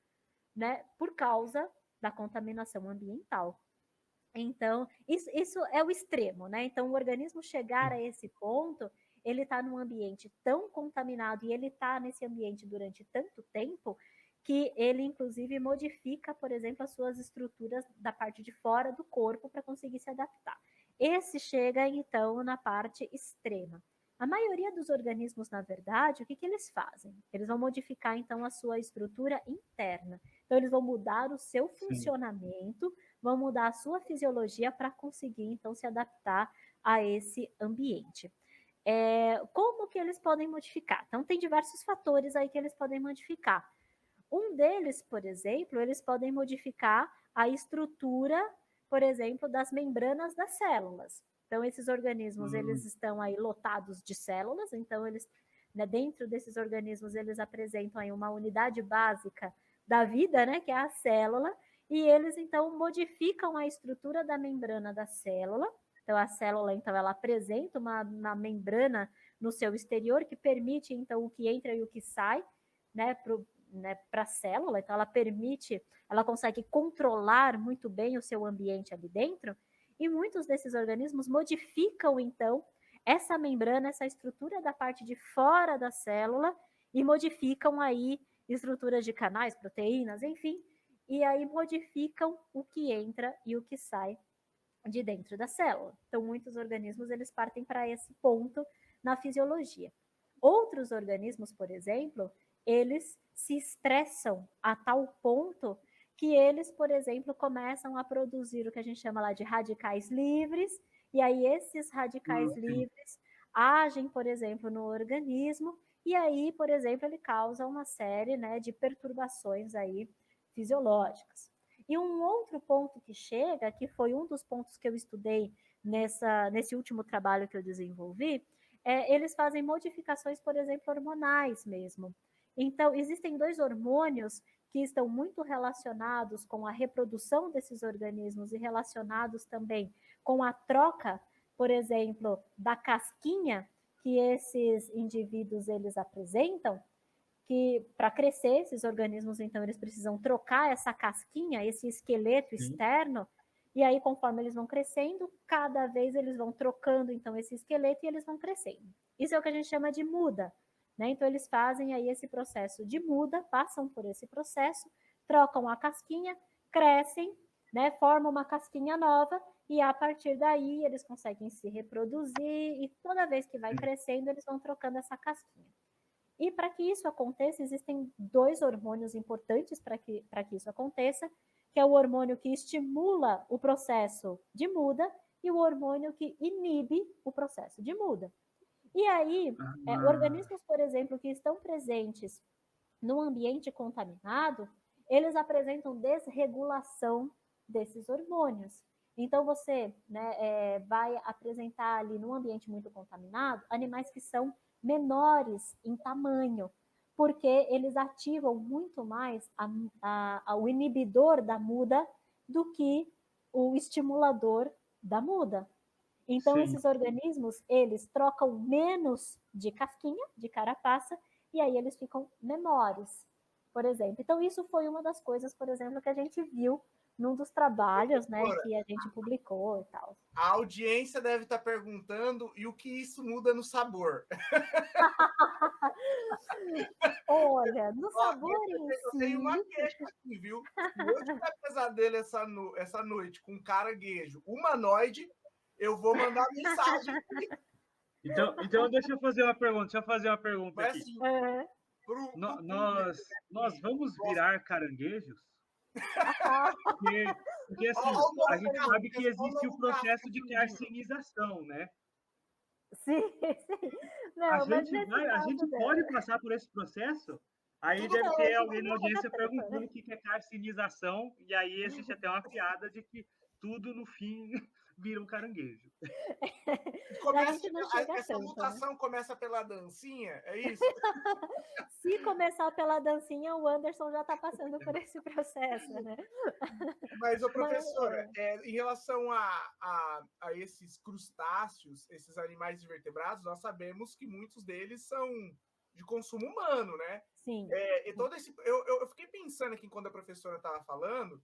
né, por causa da contaminação ambiental. Então, isso é o extremo, né? Então, o organismo chegar a esse ponto, ele está num ambiente tão contaminado e ele está nesse ambiente durante tanto tempo que ele, inclusive, modifica, por exemplo, as suas estruturas da parte de fora do corpo para conseguir se adaptar. Esse chega, então, na parte extrema. A maioria dos organismos, na verdade, o que eles fazem? Eles vão modificar, então, a sua estrutura interna. Então, eles vão mudar o seu funcionamento, vão mudar a sua fisiologia para conseguir, então, se adaptar a esse ambiente. Como que eles podem modificar? Então, tem diversos fatores aí que eles podem modificar. Um deles, por exemplo, eles podem modificar a estrutura, por exemplo, das membranas das células. Então, esses organismos, eles estão aí lotados de células, então eles, né, dentro desses organismos, eles apresentam aí uma unidade básica da vida, né, que é a célula, e eles, então, modificam a estrutura da membrana da célula. Então, a célula, então, ela apresenta uma membrana no seu exterior que permite, então, o que entra e o que sai, né, para a célula, então ela consegue controlar muito bem o seu ambiente ali dentro, E muitos desses organismos modificam, então, essa membrana, essa estrutura da parte de fora da célula, e modificam aí estruturas de canais, proteínas, enfim, e aí modificam o que entra e o que sai de dentro da célula. Então, muitos organismos, eles partem para esse ponto na fisiologia. Outros organismos, por exemplo, eles se estressam a tal ponto que eles, por exemplo, começam a produzir o que a gente chama lá de radicais livres, e aí esses radicais livres agem, por exemplo, no organismo, e aí, por exemplo, ele causa uma série, né, de perturbações aí fisiológicas. E um outro ponto que chega, que foi um dos pontos que eu estudei nesse último trabalho que eu desenvolvi, eles fazem modificações, por exemplo, hormonais mesmo. Então, existem 2 hormônios que estão muito relacionados com a reprodução desses organismos e relacionados também com a troca, por exemplo, da casquinha que esses indivíduos eles apresentam, que para crescer esses organismos, então, eles precisam trocar essa casquinha, esse esqueleto externo, e aí, conforme eles vão crescendo, cada vez eles vão trocando, então, esse esqueleto e eles vão crescendo. Isso é o que a gente chama de muda, né? Então, eles fazem aí esse processo de muda, passam por esse processo, trocam a casquinha, crescem, né? Formam uma casquinha nova, e a partir daí eles conseguem se reproduzir, e toda vez que vai crescendo, eles vão trocando essa casquinha. E para que isso aconteça, existem 2 hormônios importantes para que isso aconteça, que é o hormônio que estimula o processo de muda e o hormônio que inibe o processo de muda. E aí, organismos, por exemplo, que estão presentes no ambiente contaminado, eles apresentam desregulação desses hormônios. Então, você, né, vai apresentar ali num ambiente muito contaminado animais que são menores em tamanho, porque eles ativam muito mais o inibidor da muda do que o estimulador da muda. Então, esses organismos, eles trocam menos de casquinha, de carapaça, e aí eles ficam menores, por exemplo. Então, isso foi uma das coisas, por exemplo, que a gente viu num dos trabalhos, né, que a gente publicou e tal. A audiência deve estar perguntando e o que isso muda no sabor. Olha, no sabor em si... Eu tenho uma queixa aqui, viu? Se eu tiver pesadelo essa noite com caranguejo humanoide, eu vou mandar mensagem. Então deixa eu fazer uma pergunta. Mas, aqui. Assim, nós vamos virar caranguejos? Porque assim, a gente sabe que existe o processo de carcinização, né? Sim. Não, a gente pode passar por esse processo? Aí deve ter alguém na audiência perguntando o que é carcinização, e aí existe até uma piada de que tudo no fim vira um caranguejo. Essa mutação começa pela dancinha, é isso? Se começar pela dancinha, o Anderson já está passando por esse processo, né? Mas, professora, em relação a esses crustáceos, esses animais invertebrados, nós sabemos que muitos deles são de consumo humano, né? Sim. Eu fiquei pensando aqui quando a professora estava falando,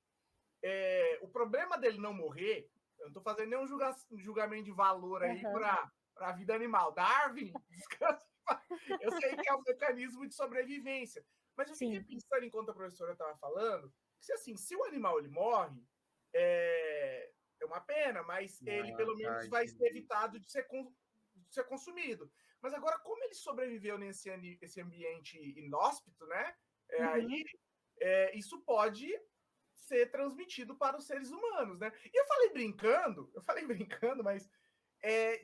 o problema dele não morrer, eu não estou fazendo nenhum julgamento de valor aí para a vida animal. Darwin, descansa. Eu sei que é um mecanismo de sobrevivência, mas eu fiquei pensando enquanto a professora estava falando, que assim, se o animal ele morre, é uma pena, mas ele pelo menos vai ser evitado de ser consumido. Mas agora, como ele sobreviveu nesse ambiente inóspito, né? Aí isso pode ser transmitido para os seres humanos, né? E eu falei brincando, mas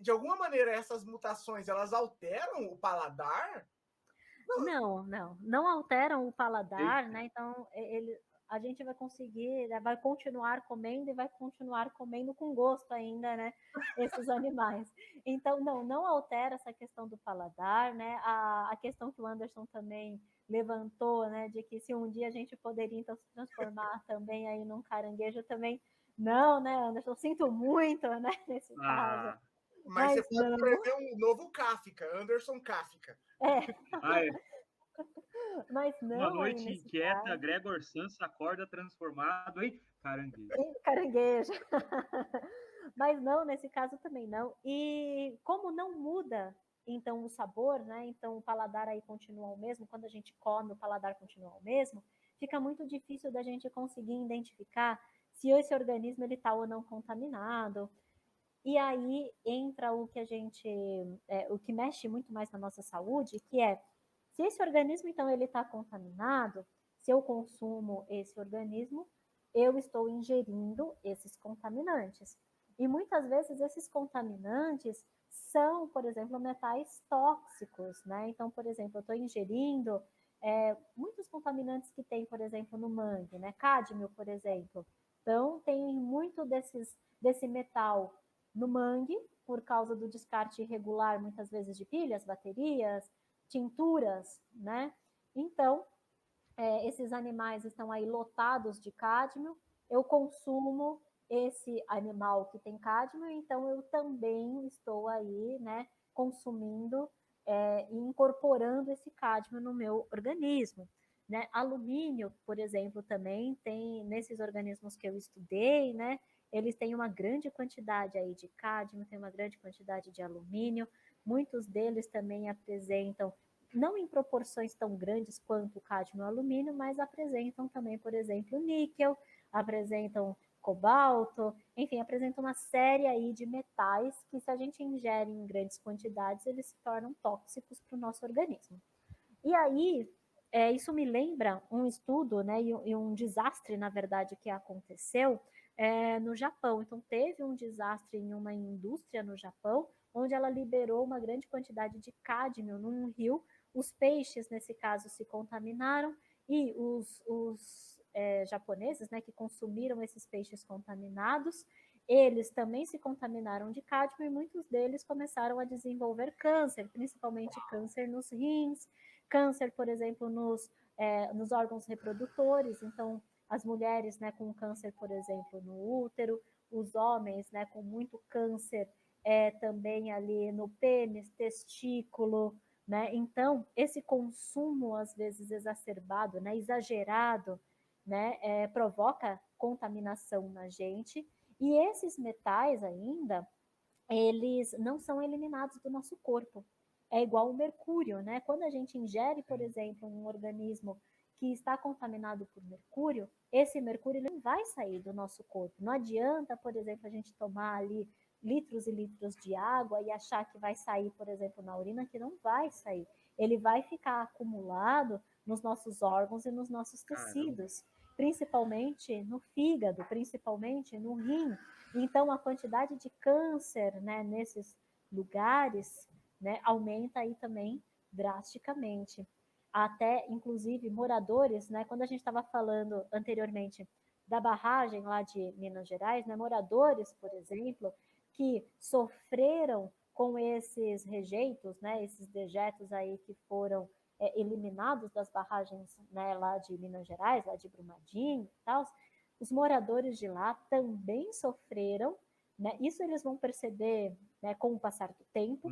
de alguma maneira essas mutações elas alteram o paladar? Não alteram o paladar, né? Então a gente vai conseguir, vai continuar comendo e vai continuar comendo com gosto ainda, né? Esses animais. Então, não altera essa questão do paladar, né? A questão que o Anderson também levantou, né? De que se um dia a gente poderia então se transformar também aí num caranguejo também. Não, né, Anderson? Sinto muito, né? Nesse caso. Mas você pode prever um novo Kafka, Anderson Kafka. Mas não. Uma noite inquieta, caso. Gregor Samsa acorda transformado em caranguejo. Caranguejo. Mas não, nesse caso também não. E como não muda, então, o sabor, né? Então, o paladar aí continua o mesmo. Quando a gente come, o paladar continua o mesmo. Fica muito difícil da gente conseguir identificar se esse organismo ele está ou não contaminado. E aí entra o que a gente, o que mexe muito mais na nossa saúde, que é se esse organismo então ele está contaminado, se eu consumo esse organismo, eu estou ingerindo esses contaminantes. E muitas vezes esses contaminantes são, por exemplo, metais tóxicos, né? Então, por exemplo, eu estou ingerindo muitos contaminantes que tem, por exemplo, no mangue, né? Cádmio, por exemplo. Então, tem muito desse metal no mangue, por causa do descarte irregular, muitas vezes, de pilhas, baterias, tinturas, né? Então, esses animais estão aí lotados de cádmio, eu consumo esse animal que tem cádmio, então eu também estou aí, né, consumindo e incorporando esse cádmio no meu organismo. Né? Alumínio, por exemplo, também tem nesses organismos que eu estudei, né? Eles têm uma grande quantidade aí de cádmio, tem uma grande quantidade de alumínio. Muitos deles também apresentam, não em proporções tão grandes quanto o cádmio e o alumínio, mas apresentam também, por exemplo, níquel, apresentam cobalto, enfim, apresentam uma série aí de metais que, se a gente ingere em grandes quantidades, eles se tornam tóxicos para o nosso organismo. E aí, isso me lembra um estudo, né, e um desastre, na verdade, que aconteceu no Japão. Então, teve um desastre em uma indústria no Japão, onde ela liberou uma grande quantidade de cádmio num rio. Os peixes, nesse caso, se contaminaram e os japoneses, né, que consumiram esses peixes contaminados, eles também se contaminaram de cádmio e muitos deles começaram a desenvolver câncer, principalmente câncer nos rins, câncer, por exemplo, nos órgãos reprodutores. Então, as mulheres, né, com câncer, por exemplo, no útero, os homens, né, com muito câncer também ali no pênis, testículo, né? Então, esse consumo, às vezes, exacerbado, né, exagerado, né, provoca contaminação na gente. E esses metais ainda, eles não são eliminados do nosso corpo. É igual o mercúrio, né? Quando a gente ingere, por exemplo, um organismo que está contaminado por mercúrio, esse mercúrio não vai sair do nosso corpo. Não adianta, por exemplo, a gente tomar ali litros e litros de água e achar que vai sair, por exemplo, na urina, que não vai sair. Ele vai ficar acumulado nos nossos órgãos e nos nossos tecidos, principalmente no fígado, principalmente no rim. Então, a quantidade de câncer, né, nesses lugares, né, aumenta aí também drasticamente. Até, inclusive, moradores, né, quando a gente estava falando anteriormente da barragem lá de Minas Gerais, né, moradores, por exemplo, que sofreram com esses rejeitos, né, esses dejetos aí que foram eliminados das barragens, né, lá de Minas Gerais, lá de Brumadinho e tal, os moradores de lá também sofreram, né? Isso eles vão perceber, né, com o passar do tempo,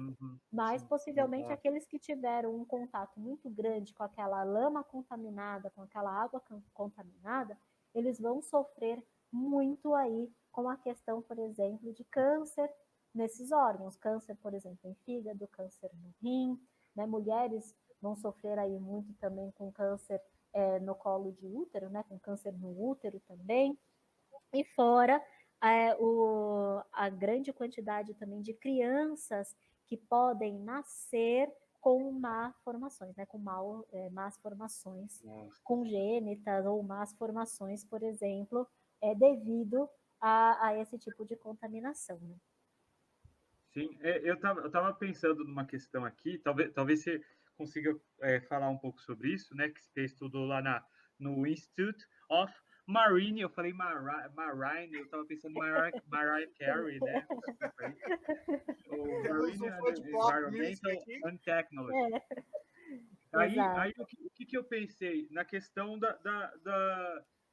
mas sim, possivelmente aqueles que tiveram um contato muito grande com aquela lama contaminada, com aquela água contaminada, eles vão sofrer muito aí com a questão, por exemplo, de câncer nesses órgãos, câncer, por exemplo, em fígado, câncer no rim, né? Mulheres vão sofrer aí muito também com câncer no colo de útero, né, com câncer no útero também, e fora a grande quantidade também de crianças que podem nascer com más formações, né, com más formações congênitas ou más formações, por exemplo, devido a esse tipo de contaminação. Né? Sim, eu tava pensando numa questão aqui, talvez você consiga falar um pouco sobre isso, né? Que você estudou lá no Institute of Marine, eu falei Marine, eu tava pensando Mariah Carey, né? O Marine Environmental and Technology. Aí o que eu pensei? Na questão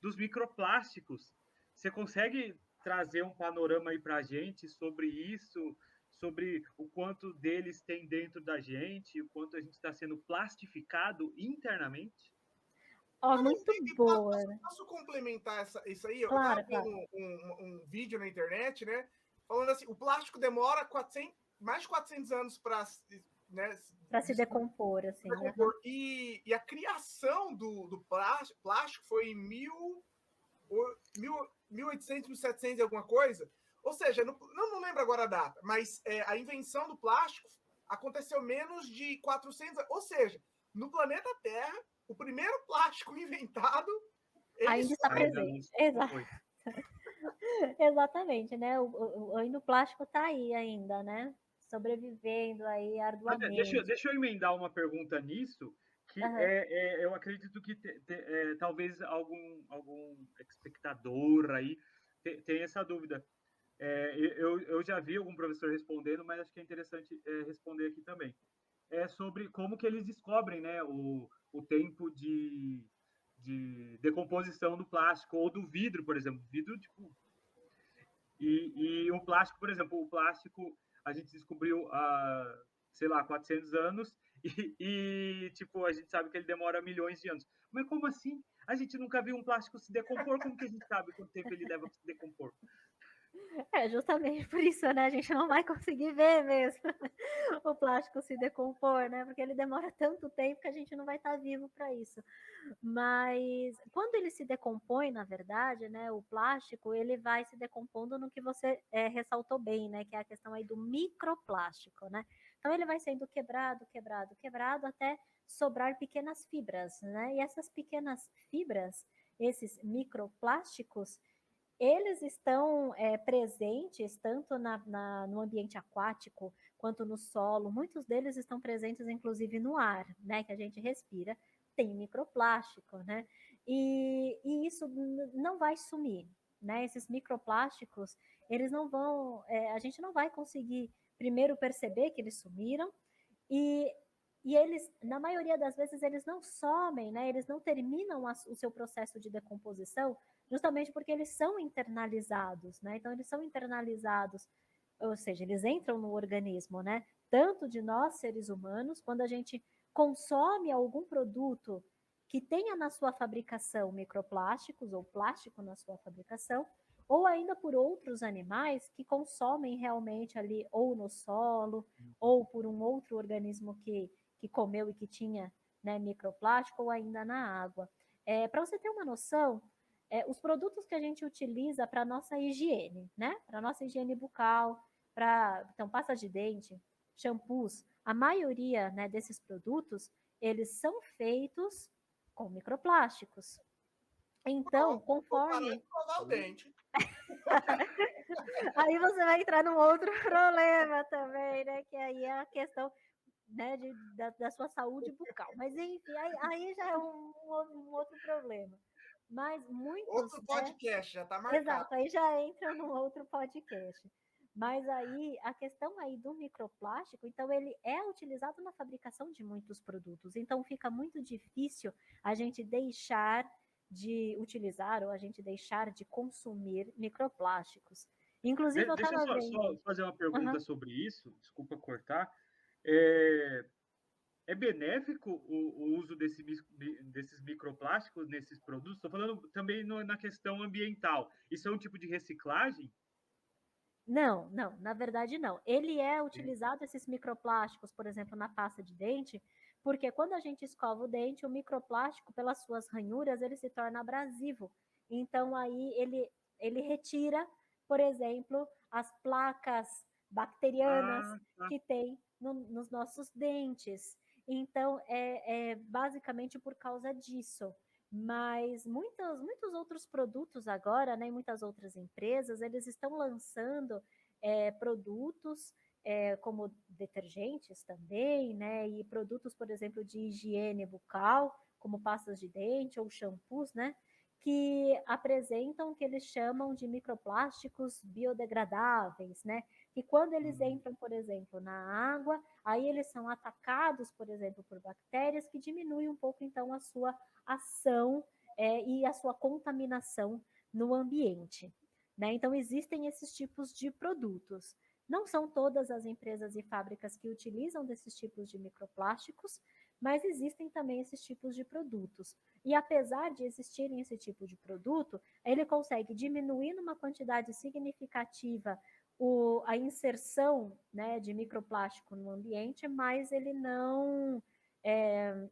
dos microplásticos. Você consegue trazer um panorama aí para a gente sobre isso, sobre o quanto deles tem dentro da gente, o quanto a gente está sendo plastificado internamente? Muito boa. Posso complementar isso aí? Claro, eu estava vendo um vídeo na internet, né? falando assim, o plástico demora mais de 400 anos para, né, se decompor, assim. Decompor. E a criação do plástico foi em 1800, 1700 e alguma coisa. Ou seja, não lembro agora a data, mas a invenção do plástico aconteceu menos de 400 anos. Ou seja, no planeta Terra, o primeiro plástico inventado... ainda está presente. Exato. Exatamente, né? Ainda o plástico está aí ainda, né? Sobrevivendo aí arduamente. Deixa eu emendar uma pergunta nisso, que eu acredito que talvez algum espectador aí tenha essa dúvida. Eu já vi algum professor respondendo, mas acho que é interessante responder aqui também. É sobre como que eles descobrem, né, o tempo de decomposição do plástico ou do vidro, por exemplo. Vidro, tipo... E o plástico, por exemplo, o plástico a gente descobriu há, sei lá, 400 anos tipo, a gente sabe que ele demora milhões de anos. Mas como assim? A gente nunca viu um plástico se decompor, como que a gente sabe quanto tempo ele leva para se decompor? Justamente por isso, né? A gente não vai conseguir ver mesmo o plástico se decompor, né? Porque ele demora tanto tempo que a gente não vai estar vivo para isso. Mas quando ele se decompõe, na verdade, né? O plástico, ele vai se decompondo no que você ressaltou bem, né? Que é a questão aí do microplástico, né? Então ele vai sendo quebrado até sobrar pequenas fibras, né? E essas pequenas fibras, esses microplásticos, eles estão presentes tanto no ambiente aquático quanto no solo. Muitos deles estão presentes, inclusive, no ar, né, que a gente respira. Tem microplástico, né? E isso não vai sumir, né? Esses microplásticos, eles não vão... a gente não vai conseguir, primeiro, perceber que eles sumiram e eles, na maioria das vezes, eles não somem, né? Eles não terminam o seu processo de decomposição justamente porque eles são internalizados, né? Então, eles são internalizados, ou seja, eles entram no organismo, né? Tanto de nós, seres humanos, quando a gente consome algum produto que tenha na sua fabricação microplásticos ou plástico na sua fabricação, ou ainda por outros animais que consomem realmente ali ou no solo, ou por um outro organismo que comeu e que tinha, né, microplástico, ou ainda na água. Para você ter uma noção, os produtos que a gente utiliza para a nossa higiene, né? Para a nossa higiene bucal, então, pasta de dente, shampoos, a maioria, né, desses produtos, eles são feitos com microplásticos. Então, conforme... escovar o dente. Aí você vai entrar num outro problema também, né? Que aí é a questão, né, da sua saúde bucal. Mas, enfim, aí já é um outro problema. Mas muitos... Outro podcast, já está marcado. Exato, aí já entra num outro podcast. Mas aí, a questão aí do microplástico, então ele é utilizado na fabricação de muitos produtos. Então fica muito difícil a gente deixar de utilizar ou a gente deixar de consumir microplásticos. Inclusive, eu Deixa eu estava vendo... só fazer uma pergunta sobre isso, desculpa cortar. É benéfico o uso desses microplásticos nesses produtos? Estou falando também na questão ambiental. Isso é um tipo de reciclagem? Não, na verdade não. Ele é utilizado, esses microplásticos, por exemplo, na pasta de dente, porque quando a gente escova o dente, o microplástico, pelas suas ranhuras, ele se torna abrasivo. Então, aí ele retira, por exemplo, as placas bacterianas que tem nos nossos dentes. Então, é basicamente por causa disso. Mas muitos outros produtos agora, né, muitas outras empresas, eles estão lançando produtos como detergentes também, né, e produtos, por exemplo, de higiene bucal, como pastas de dente ou shampoos, né, que apresentam o que eles chamam de microplásticos biodegradáveis, né, que quando eles entram, por exemplo, na água, aí eles são atacados, por exemplo, por bactérias que diminuem um pouco, então, a sua ação e a sua contaminação no ambiente, né? Então, existem esses tipos de produtos. Não são todas as empresas e fábricas que utilizam desses tipos de microplásticos, mas existem também esses tipos de produtos. E apesar de existirem esse tipo de produto, ele consegue diminuir numa quantidade significativa a inserção, né, de microplástico no ambiente, mas ele não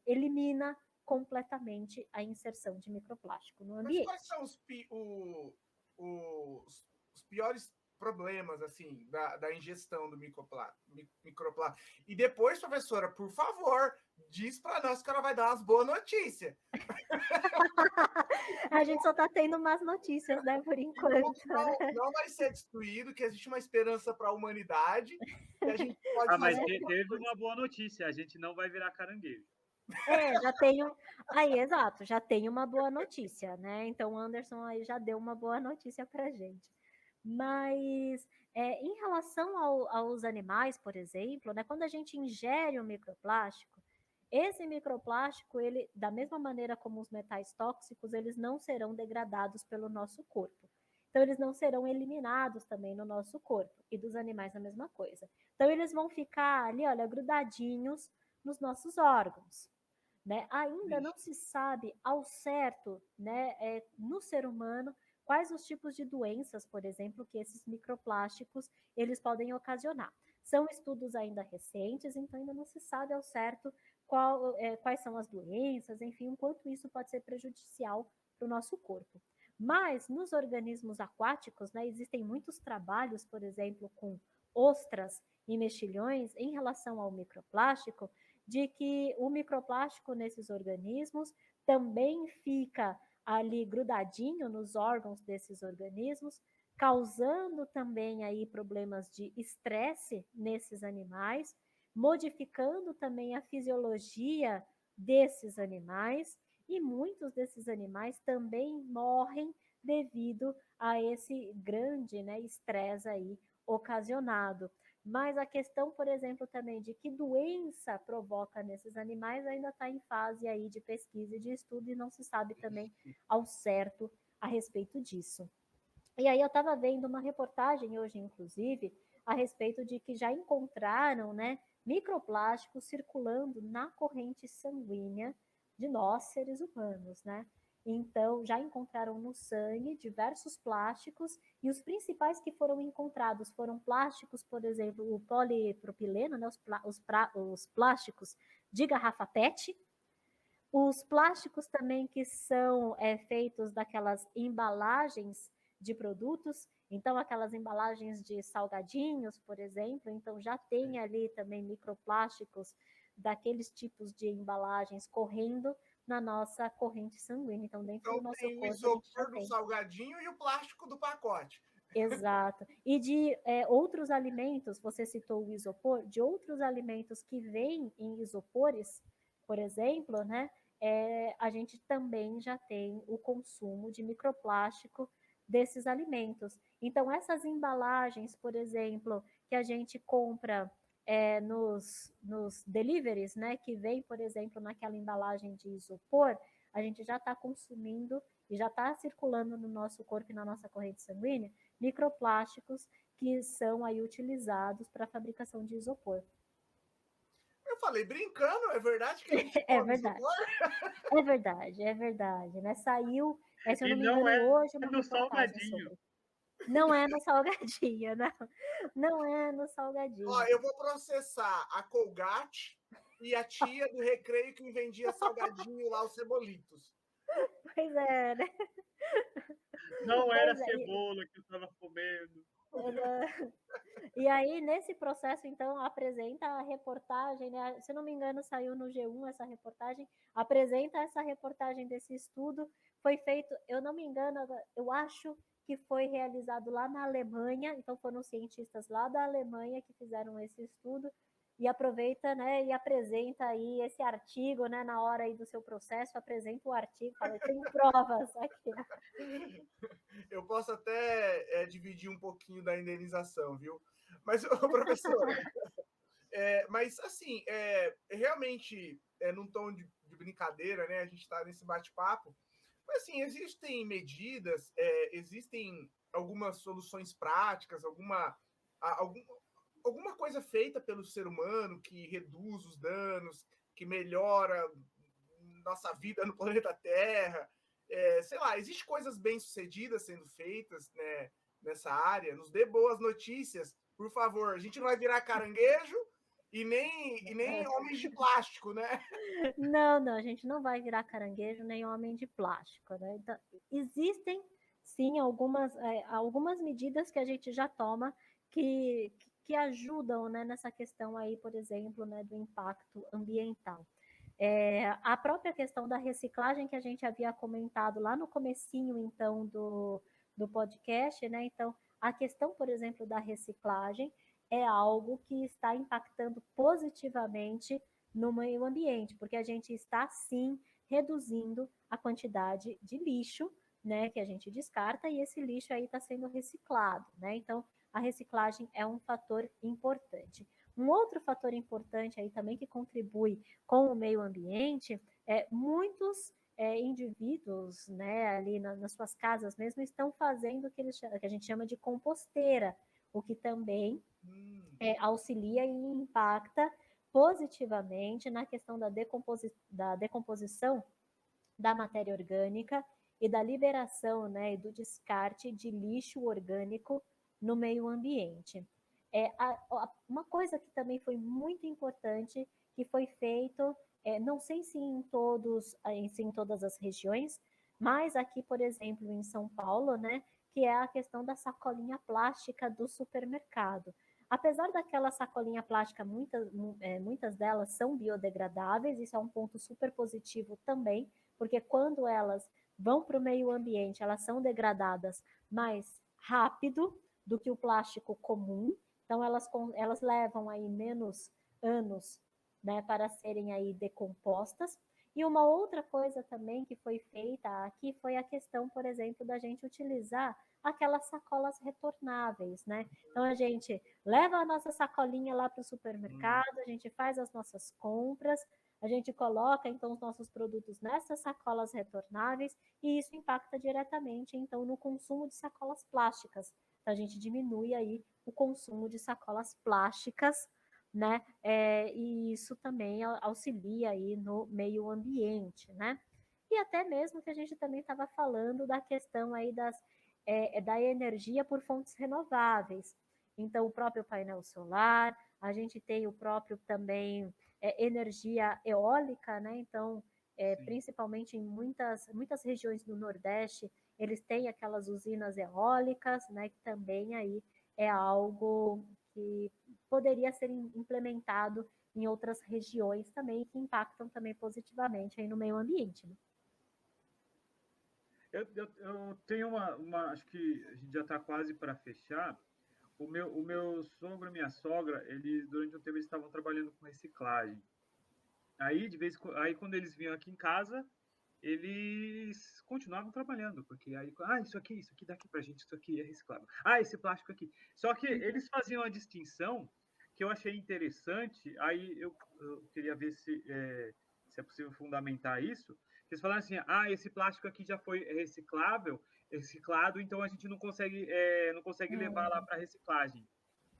elimina completamente a inserção de microplástico no ambiente. Mas quais são os piores problemas, assim, da ingestão do microplástico? E depois, professora, por favor, diz para nós que ela vai dar umas boas notícias. A gente só está tendo umas notícias, né, por enquanto. Não vai ser destruído, que existe uma esperança para a humanidade. E a gente pode mas teve uma boa notícia, a gente não vai virar caranguejo. Já tenho. Aí, exato, já tem uma boa notícia, né? Então, o Anderson aí já deu uma boa notícia para gente. Mas em relação aos animais, por exemplo, né, quando a gente ingere um microplástico, esse microplástico, ele, da mesma maneira como os metais tóxicos, eles não serão degradados pelo nosso corpo. Então, eles não serão eliminados também no nosso corpo. E dos animais a mesma coisa. Então, eles vão ficar ali, olha, grudadinhos nos nossos órgãos. Né? Ainda não se sabe ao certo, né, no ser humano, quais os tipos de doenças, por exemplo, que esses microplásticos eles podem ocasionar. São estudos ainda recentes, então ainda não se sabe ao certo quais são as doenças, enfim, o quanto isso pode ser prejudicial para o nosso corpo. Mas nos organismos aquáticos, né, existem muitos trabalhos, por exemplo, com ostras e mexilhões em relação ao microplástico, de que o microplástico nesses organismos também fica ali grudadinho nos órgãos desses organismos, causando também aí problemas de estresse nesses animais, modificando também a fisiologia desses animais, e muitos desses animais também morrem devido a esse grande, né, estresse aí ocasionado. Mas a questão, por exemplo, também de que doença provoca nesses animais ainda está em fase aí de pesquisa e de estudo, e não se sabe também ao certo a respeito disso. E aí eu estava vendo uma reportagem hoje, inclusive, a respeito de que já encontraram, né, microplásticos circulando na corrente sanguínea de nós, seres humanos, né? Então, já encontraram no sangue diversos plásticos, e os principais que foram encontrados foram plásticos, por exemplo, o polipropileno, né, os plásticos de garrafa PET, os plásticos também que são feitos daquelas embalagens de produtos, então aquelas embalagens de salgadinhos, por exemplo, então já tem ali também microplásticos daqueles tipos de embalagens correndo na nossa corrente sanguínea. Então, dentro do nosso corpo, o isopor do salgadinho e o plástico do pacote. Exato. E de outros alimentos, você citou o isopor, de outros alimentos que vêm em isopores, por exemplo, né, a gente também já tem o consumo de microplástico desses alimentos. Então, essas embalagens, por exemplo, que a gente compra nos deliveries, né, que vem, por exemplo, naquela embalagem de isopor, a gente já está consumindo e já está circulando no nosso corpo e na nossa corrente sanguínea microplásticos que são aí utilizados para a fabricação de isopor. Eu falei brincando, é verdade que a gente é verdade. É verdade, né? Saiu, se eu não me engano, hoje uma reportagem sobre. Não é no salgadinho, não. Não é no salgadinho. Ó, eu vou processar a Colgate e a tia do Recreio que me vendia salgadinho lá, os Cebolitos. Pois é, né? Não era cebola que eu estava comendo. E aí, nesse processo, então, apresenta a reportagem, né? Se não me engano, saiu no G1 essa reportagem, apresenta essa reportagem desse estudo, foi feito, eu não me engano, eu acho que foi realizado lá na Alemanha, então foram cientistas lá da Alemanha que fizeram esse estudo, e aproveita, né, e apresenta aí esse artigo, né, na hora aí do seu processo, apresenta o artigo, fala, tem provas aqui. Eu posso até dividir um pouquinho da indenização, viu? Mas, professor, mas assim, realmente, num tom de brincadeira, né, a gente está nesse bate-papo, mas assim, existem medidas, existem algumas soluções práticas, alguma coisa feita pelo ser humano que reduz os danos, que melhora nossa vida no planeta Terra, sei lá, existem coisas bem-sucedidas sendo feitas, né, nessa área, nos dê boas notícias, por favor. A gente não vai virar caranguejo e nem homens de plástico, né? Não, a gente não vai virar caranguejo nem homem de plástico, né? Então, existem, sim, algumas medidas que a gente já toma que ajudam, né, nessa questão aí, por exemplo, né, do impacto ambiental. A própria questão da reciclagem que a gente havia comentado lá no comecinho, então, do podcast, né? Então, a questão, por exemplo, da reciclagem é algo que está impactando positivamente no meio ambiente, porque a gente está, sim, reduzindo a quantidade de lixo, né, que a gente descarta, e esse lixo aí está sendo reciclado, né? Então, a reciclagem é um fator importante. Um outro fator importante aí também que contribui com o meio ambiente muitos indivíduos, né, ali nas suas casas mesmo, estão fazendo o que a gente chama de composteira, o que também auxilia e impacta positivamente na questão da decomposição da matéria orgânica e da liberação, né, e do descarte de lixo orgânico no meio ambiente. Uma coisa que também foi muito importante, que foi feito, não sei se em todas as regiões, mas aqui, por exemplo, em São Paulo, né, que é a questão da sacolinha plástica do supermercado. Apesar daquela sacolinha plástica, muitas delas são biodegradáveis, isso é um ponto super positivo também, porque quando elas vão para o meio ambiente, elas são degradadas mais rápido do que o plástico comum, então elas levam aí menos anos, né, para serem aí decompostas. E uma outra coisa também que foi feita aqui foi a questão, por exemplo, da gente utilizar aquelas sacolas retornáveis, né? Então a gente leva a nossa sacolinha lá para o supermercado, a gente faz as nossas compras, a gente coloca então os nossos produtos nessas sacolas retornáveis e isso impacta diretamente então no consumo de sacolas plásticas. Então a gente diminui aí o consumo de sacolas plásticas, né? E isso também auxilia aí no meio ambiente, né? E até mesmo que a gente também estava falando da questão aí da energia por fontes renováveis. Então, o próprio painel solar, a gente tem o próprio também energia eólica, né? Então, principalmente em muitas regiões do Nordeste, eles têm aquelas usinas eólicas, né? Que também aí é algo que poderia ser implementado em outras regiões também, que impactam também positivamente aí no meio ambiente. Né? Eu tenho acho que a gente já está quase para fechar. O meu sogro e minha sogra, eles durante um tempo eles estavam trabalhando com reciclagem. Aí quando eles vinham aqui em casa, eles continuavam trabalhando, porque aí, isso aqui daqui pra gente, isso aqui é reciclável. Esse plástico aqui. Só que eles faziam a distinção que eu achei interessante, aí eu queria ver se é possível fundamentar isso, que eles falaram assim, esse plástico aqui já foi reciclado, então a gente não consegue levar lá para reciclagem.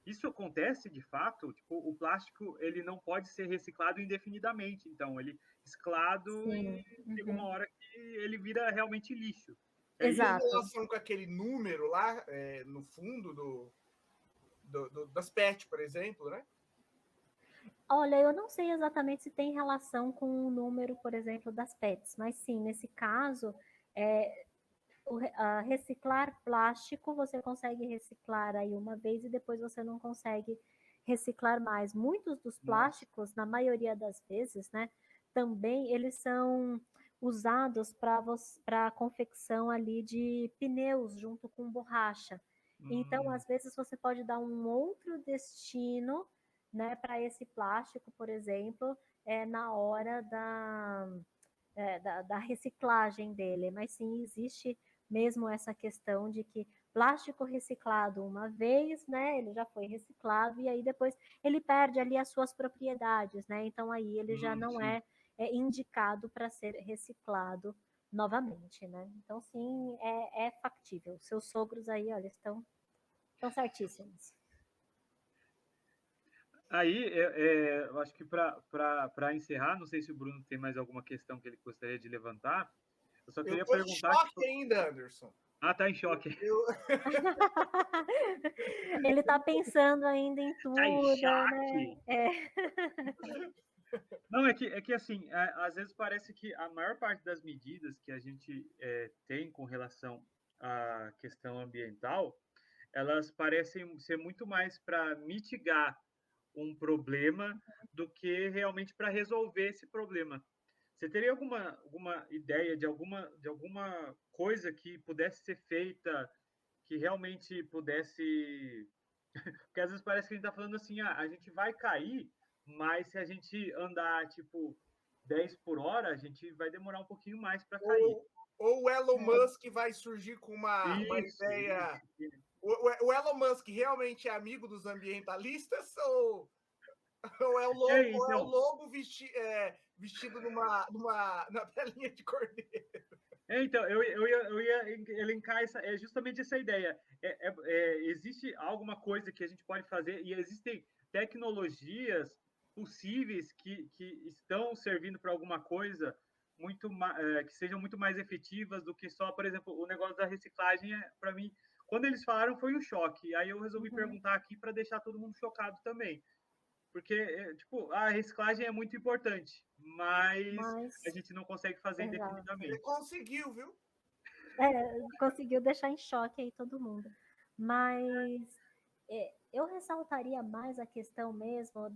Isso acontece de fato? Tipo, o plástico ele não pode ser reciclado indefinidamente, então ele reciclado e chega uma hora que ele vira realmente lixo. Exato. Em relação com aquele número lá no fundo das PET, por exemplo, né? Olha, eu não sei exatamente se tem relação com o número, por exemplo, das PETs, mas sim, nesse caso, reciclar plástico, você consegue reciclar aí uma vez e depois você não consegue reciclar mais. Muitos dos plásticos, na maioria das vezes, né, também eles são usados para a confecção ali de pneus junto com borracha. Então, às vezes, você pode dar um outro destino, né, para esse plástico, por exemplo, na hora da reciclagem dele. Mas sim, existe mesmo essa questão de que plástico reciclado uma vez, né, ele já foi reciclado e aí depois ele perde ali as suas propriedades, né, então aí ele já não é indicado para ser reciclado novamente, né, então sim, é factível. Seus sogros aí, olha, estão certíssimos. Aí, eu acho que para encerrar, não sei se o Bruno tem mais alguma questão que ele gostaria de levantar. Eu só queria perguntar. Choque ainda, Anderson. Ah, tá em choque. Ele está pensando ainda em Tá em tudo, né? choque. Não, é que assim, às vezes parece que a maior parte das medidas que a gente tem com relação à questão ambiental, elas parecem ser muito mais para mitigar um problema do que realmente para resolver esse problema. Você teria alguma ideia de alguma coisa que pudesse ser feita, que realmente pudesse. Porque às vezes parece que a gente está falando assim, a gente vai cair, mas se a gente andar tipo 10 por hora, a gente vai demorar um pouquinho mais para cair. Ou o Elon Musk vai surgir com uma Isso, ideia. isso. O Elon Musk realmente é amigo dos ambientalistas ou é o Então, lobo vestido na pelinha de cordeiro? então eu ia elencar justamente essa ideia. Existe alguma coisa que a gente pode fazer e existem tecnologias possíveis que estão servindo para alguma coisa que sejam muito mais efetivas do que só, por exemplo, o negócio da reciclagem, para mim, quando eles falaram foi um choque. Aí eu resolvi perguntar aqui para deixar todo mundo chocado também. Porque, tipo, a reciclagem é muito importante, mas a gente não consegue fazer Ele indefinidamente. conseguiu, viu? Conseguiu deixar em choque aí todo mundo. Mas eu ressaltaria mais a questão mesmo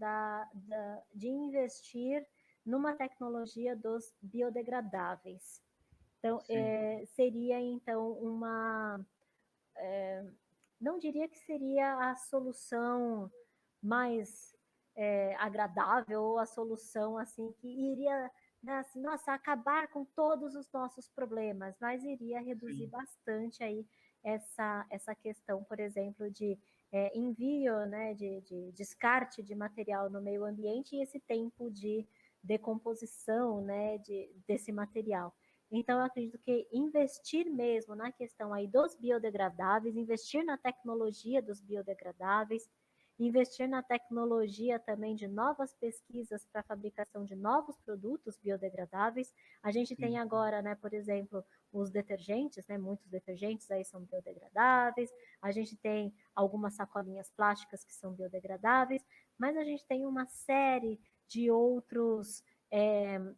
de investir numa tecnologia dos biodegradáveis. Então, seria então não diria que seria a solução mais agradável ou a solução assim que iria, né, assim, nossa, acabar com todos os nossos problemas, mas iria reduzir bastante aí essa questão, por exemplo, de envio, né, de descarte de material no meio ambiente e esse tempo de decomposição, né, desse material. Então, eu acredito que investir mesmo na questão aí dos biodegradáveis, investir na tecnologia dos biodegradáveis, investir na tecnologia também de novas pesquisas para a fabricação de novos produtos biodegradáveis. A gente tem agora, né, por exemplo, os detergentes, né, muitos detergentes aí são biodegradáveis, a gente tem algumas sacolinhas plásticas que são biodegradáveis, mas a gente tem uma série de outros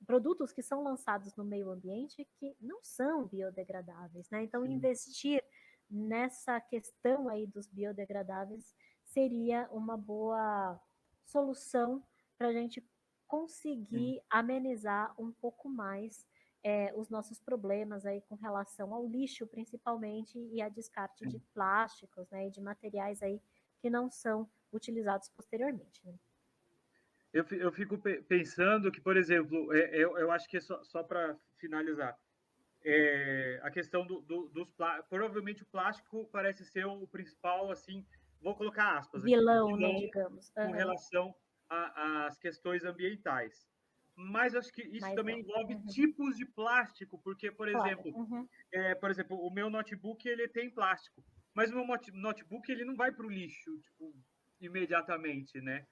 produtos que são lançados no meio ambiente que não são biodegradáveis, né? Então, investir nessa questão aí dos biodegradáveis seria uma boa solução para a gente conseguir amenizar um pouco mais os nossos problemas aí com relação ao lixo, principalmente, e a descarte de plásticos, né, e de materiais aí que não são utilizados posteriormente, né? Eu fico pensando que, por exemplo, eu acho que só para finalizar, a questão dos plásticos, provavelmente o plástico parece ser o principal, assim, vou colocar aspas aqui, vilão, né, digamos. com relação às questões ambientais. Mas acho que isso também envolve tipos de plástico, porque, por exemplo, o meu notebook ele tem plástico, mas o meu notebook ele não vai para o lixo, tipo, imediatamente, né?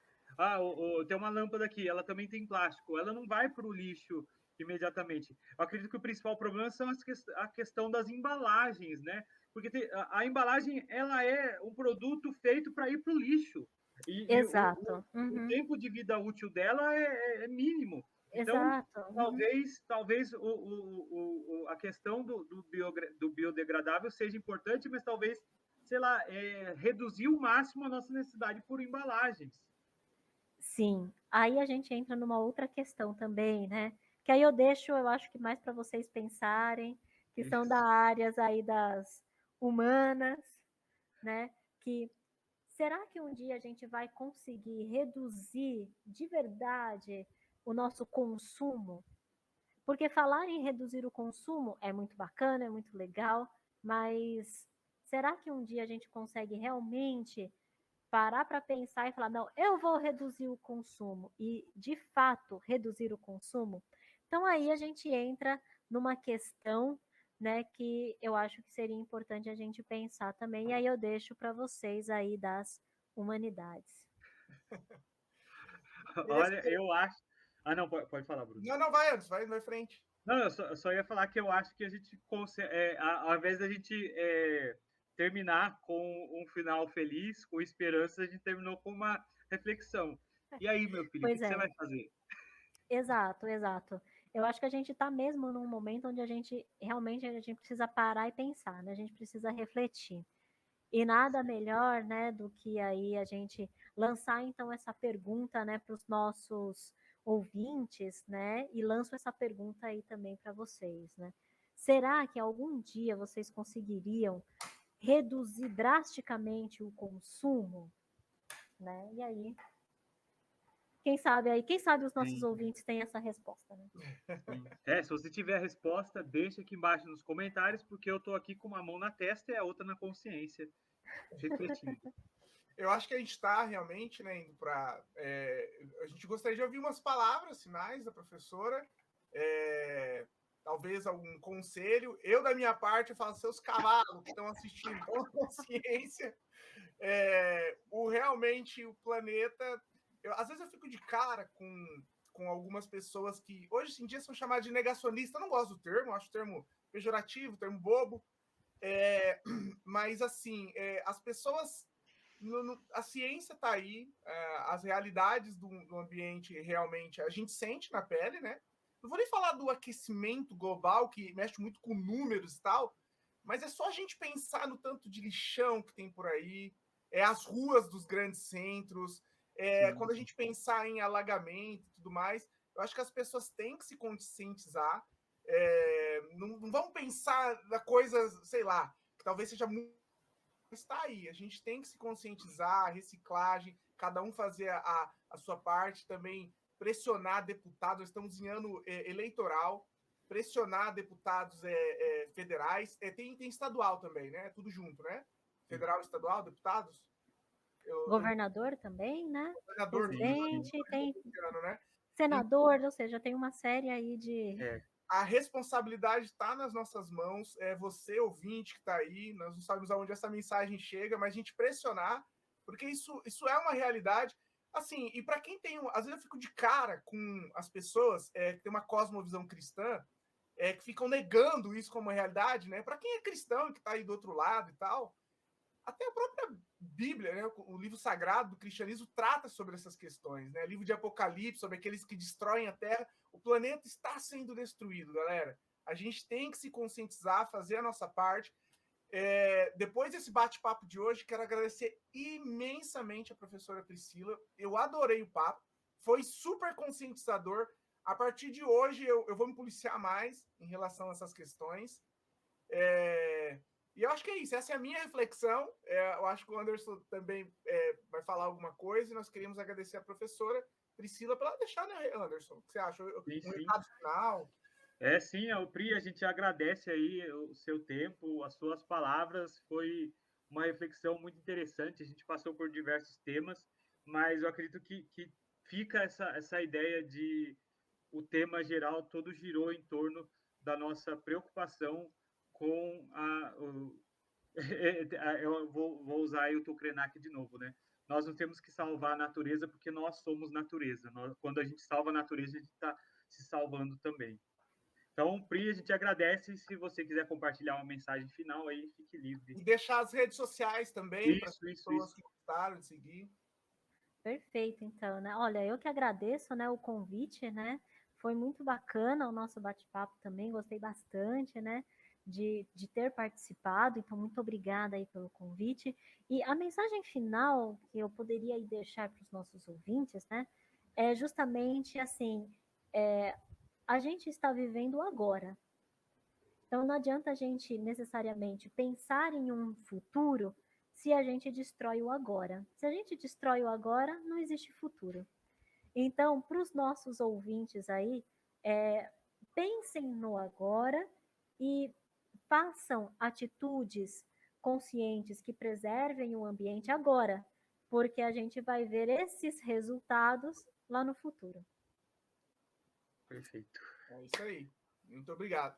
Tem uma lâmpada aqui, ela também tem plástico, ela não vai para o lixo imediatamente. Eu acredito que o principal problema são a questão das embalagens, né? Porque a embalagem ela é um produto feito para ir para o lixo. Exato. O tempo de vida útil dela é mínimo. Então, Exato. talvez a questão do biodegradável seja importante, mas talvez, sei lá, reduzir o máximo a nossa necessidade por embalagens. Sim, aí a gente entra numa outra questão também, né? Que aí eu acho que mais para vocês pensarem, que são da áreas aí das humanas, né? Que será que um dia a gente vai conseguir reduzir de verdade o nosso consumo? Porque falar em reduzir o consumo é muito bacana, é muito legal, mas será que um dia a gente consegue realmente parar para pensar e falar, não, eu vou reduzir o consumo e, de fato, reduzir o consumo? Então, aí a gente entra numa questão, né, que eu acho que seria importante a gente pensar também, e aí eu deixo para vocês aí das humanidades. Olha, eu acho... Ah, não, pode falar, Bruno. Não, vai antes, vai na frente. Não, eu só ia falar que eu acho que a gente consegue, ao invés da gente terminar com um final feliz, com esperança, a gente terminou com uma reflexão. E aí, meu filho, o que Pois você vai é, fazer? exato, exato. Eu acho que a gente está mesmo num momento onde a gente realmente a gente precisa parar e pensar, né? A gente precisa refletir. E nada melhor, né, do que aí a gente lançar então essa pergunta, né, para os nossos ouvintes, né? E lanço essa pergunta aí também para vocês, né? Será que algum dia vocês conseguiriam reduzir drasticamente o consumo, né? E aí, quem sabe os nossos Sim, ouvintes têm essa resposta, né? sim. Se você tiver a resposta, deixa aqui embaixo nos comentários, porque eu estou aqui com uma mão na testa e a outra na consciência, refletindo. Eu acho que a gente está realmente, né, indo para. A gente gostaria de ouvir umas palavras finais da professora, talvez algum conselho. Eu, da minha parte, eu falo, seus cavalos que estão assistindo, com consciência. Realmente o planeta. Às vezes eu fico de cara com algumas pessoas que hoje em dia são chamadas de negacionista. Eu não gosto do termo, acho o termo pejorativo, termo bobo. Mas assim, as pessoas a ciência está aí, as realidades do ambiente realmente a gente sente na pele, né? Não vou nem falar do aquecimento global, que mexe muito com números e tal, mas é só a gente pensar no tanto de lixão que tem por aí, as ruas dos grandes centros, Sim, quando a gente pensar em alagamento e tudo mais, eu acho que as pessoas têm que se conscientizar. Não vamos pensar na coisa, sei lá, que talvez seja muito está aí. A gente tem que se conscientizar, reciclagem, cada um fazer a sua parte, também pressionar deputados. Estamos em ano eleitoral, pressionar deputados federais. Tem estadual também, né? Tudo junto, né? sim, Federal, estadual, deputados. Governador também, né? Governador, tudo sim, sim. Presidente, tem ano, né? senador, ou seja, tem uma série aí de. A responsabilidade está nas nossas mãos. É você, ouvinte, que está aí. Nós não sabemos aonde essa mensagem chega, mas a gente pressionar, porque isso é uma realidade. Assim, e para quem tem. Às vezes eu fico de cara com as pessoas que têm uma cosmovisão cristã, que ficam negando isso como realidade, né? Para quem é cristão e que está aí do outro lado e tal, até a própria Bíblia, né, o livro sagrado do cristianismo, trata sobre essas questões. Né? Livro de Apocalipse, sobre aqueles que destroem a Terra. O planeta está sendo destruído, galera. A gente tem que se conscientizar, fazer a nossa parte. Depois desse bate-papo de hoje, quero agradecer imensamente a professora Priscila. Eu adorei o papo. Foi super conscientizador. A partir de hoje, eu vou me policiar mais em relação a essas questões. E eu acho que é isso, essa é a minha reflexão. Eu acho que o Anderson também vai falar alguma coisa, e nós queríamos agradecer a professora Priscila pela deixar, né, Anderson? O que você acha? Sim, Um sim. recado final? Sim, Pri, a gente agradece aí o seu tempo, as suas palavras, foi uma reflexão muito interessante, a gente passou por diversos temas, mas eu acredito que fica essa ideia de o tema geral todo girou em torno da nossa preocupação com eu vou usar aí o Krenak de novo, né? Nós não temos que salvar a natureza porque nós somos natureza. Quando a gente salva a natureza, a gente está se salvando também. Então, Pri, a gente agradece. Se você quiser compartilhar uma mensagem final aí, fique livre. E deixar as redes sociais também para as pessoas Isso. que gostaram de seguir. Perfeito, então, né? Olha, eu que agradeço, né, o convite, né? Foi muito bacana o nosso bate-papo também, gostei bastante, né, de ter participado, então muito obrigada aí pelo convite. E a mensagem final que eu poderia aí deixar para os nossos ouvintes, né, é justamente assim, a gente está vivendo agora. Então não adianta a gente necessariamente pensar em um futuro se a gente destrói o agora. Se a gente destrói o agora, não existe futuro. Então, para os nossos ouvintes aí, pensem no agora e façam atitudes conscientes que preservem o ambiente agora, porque a gente vai ver esses resultados lá no futuro. Perfeito. É isso aí. Muito obrigado.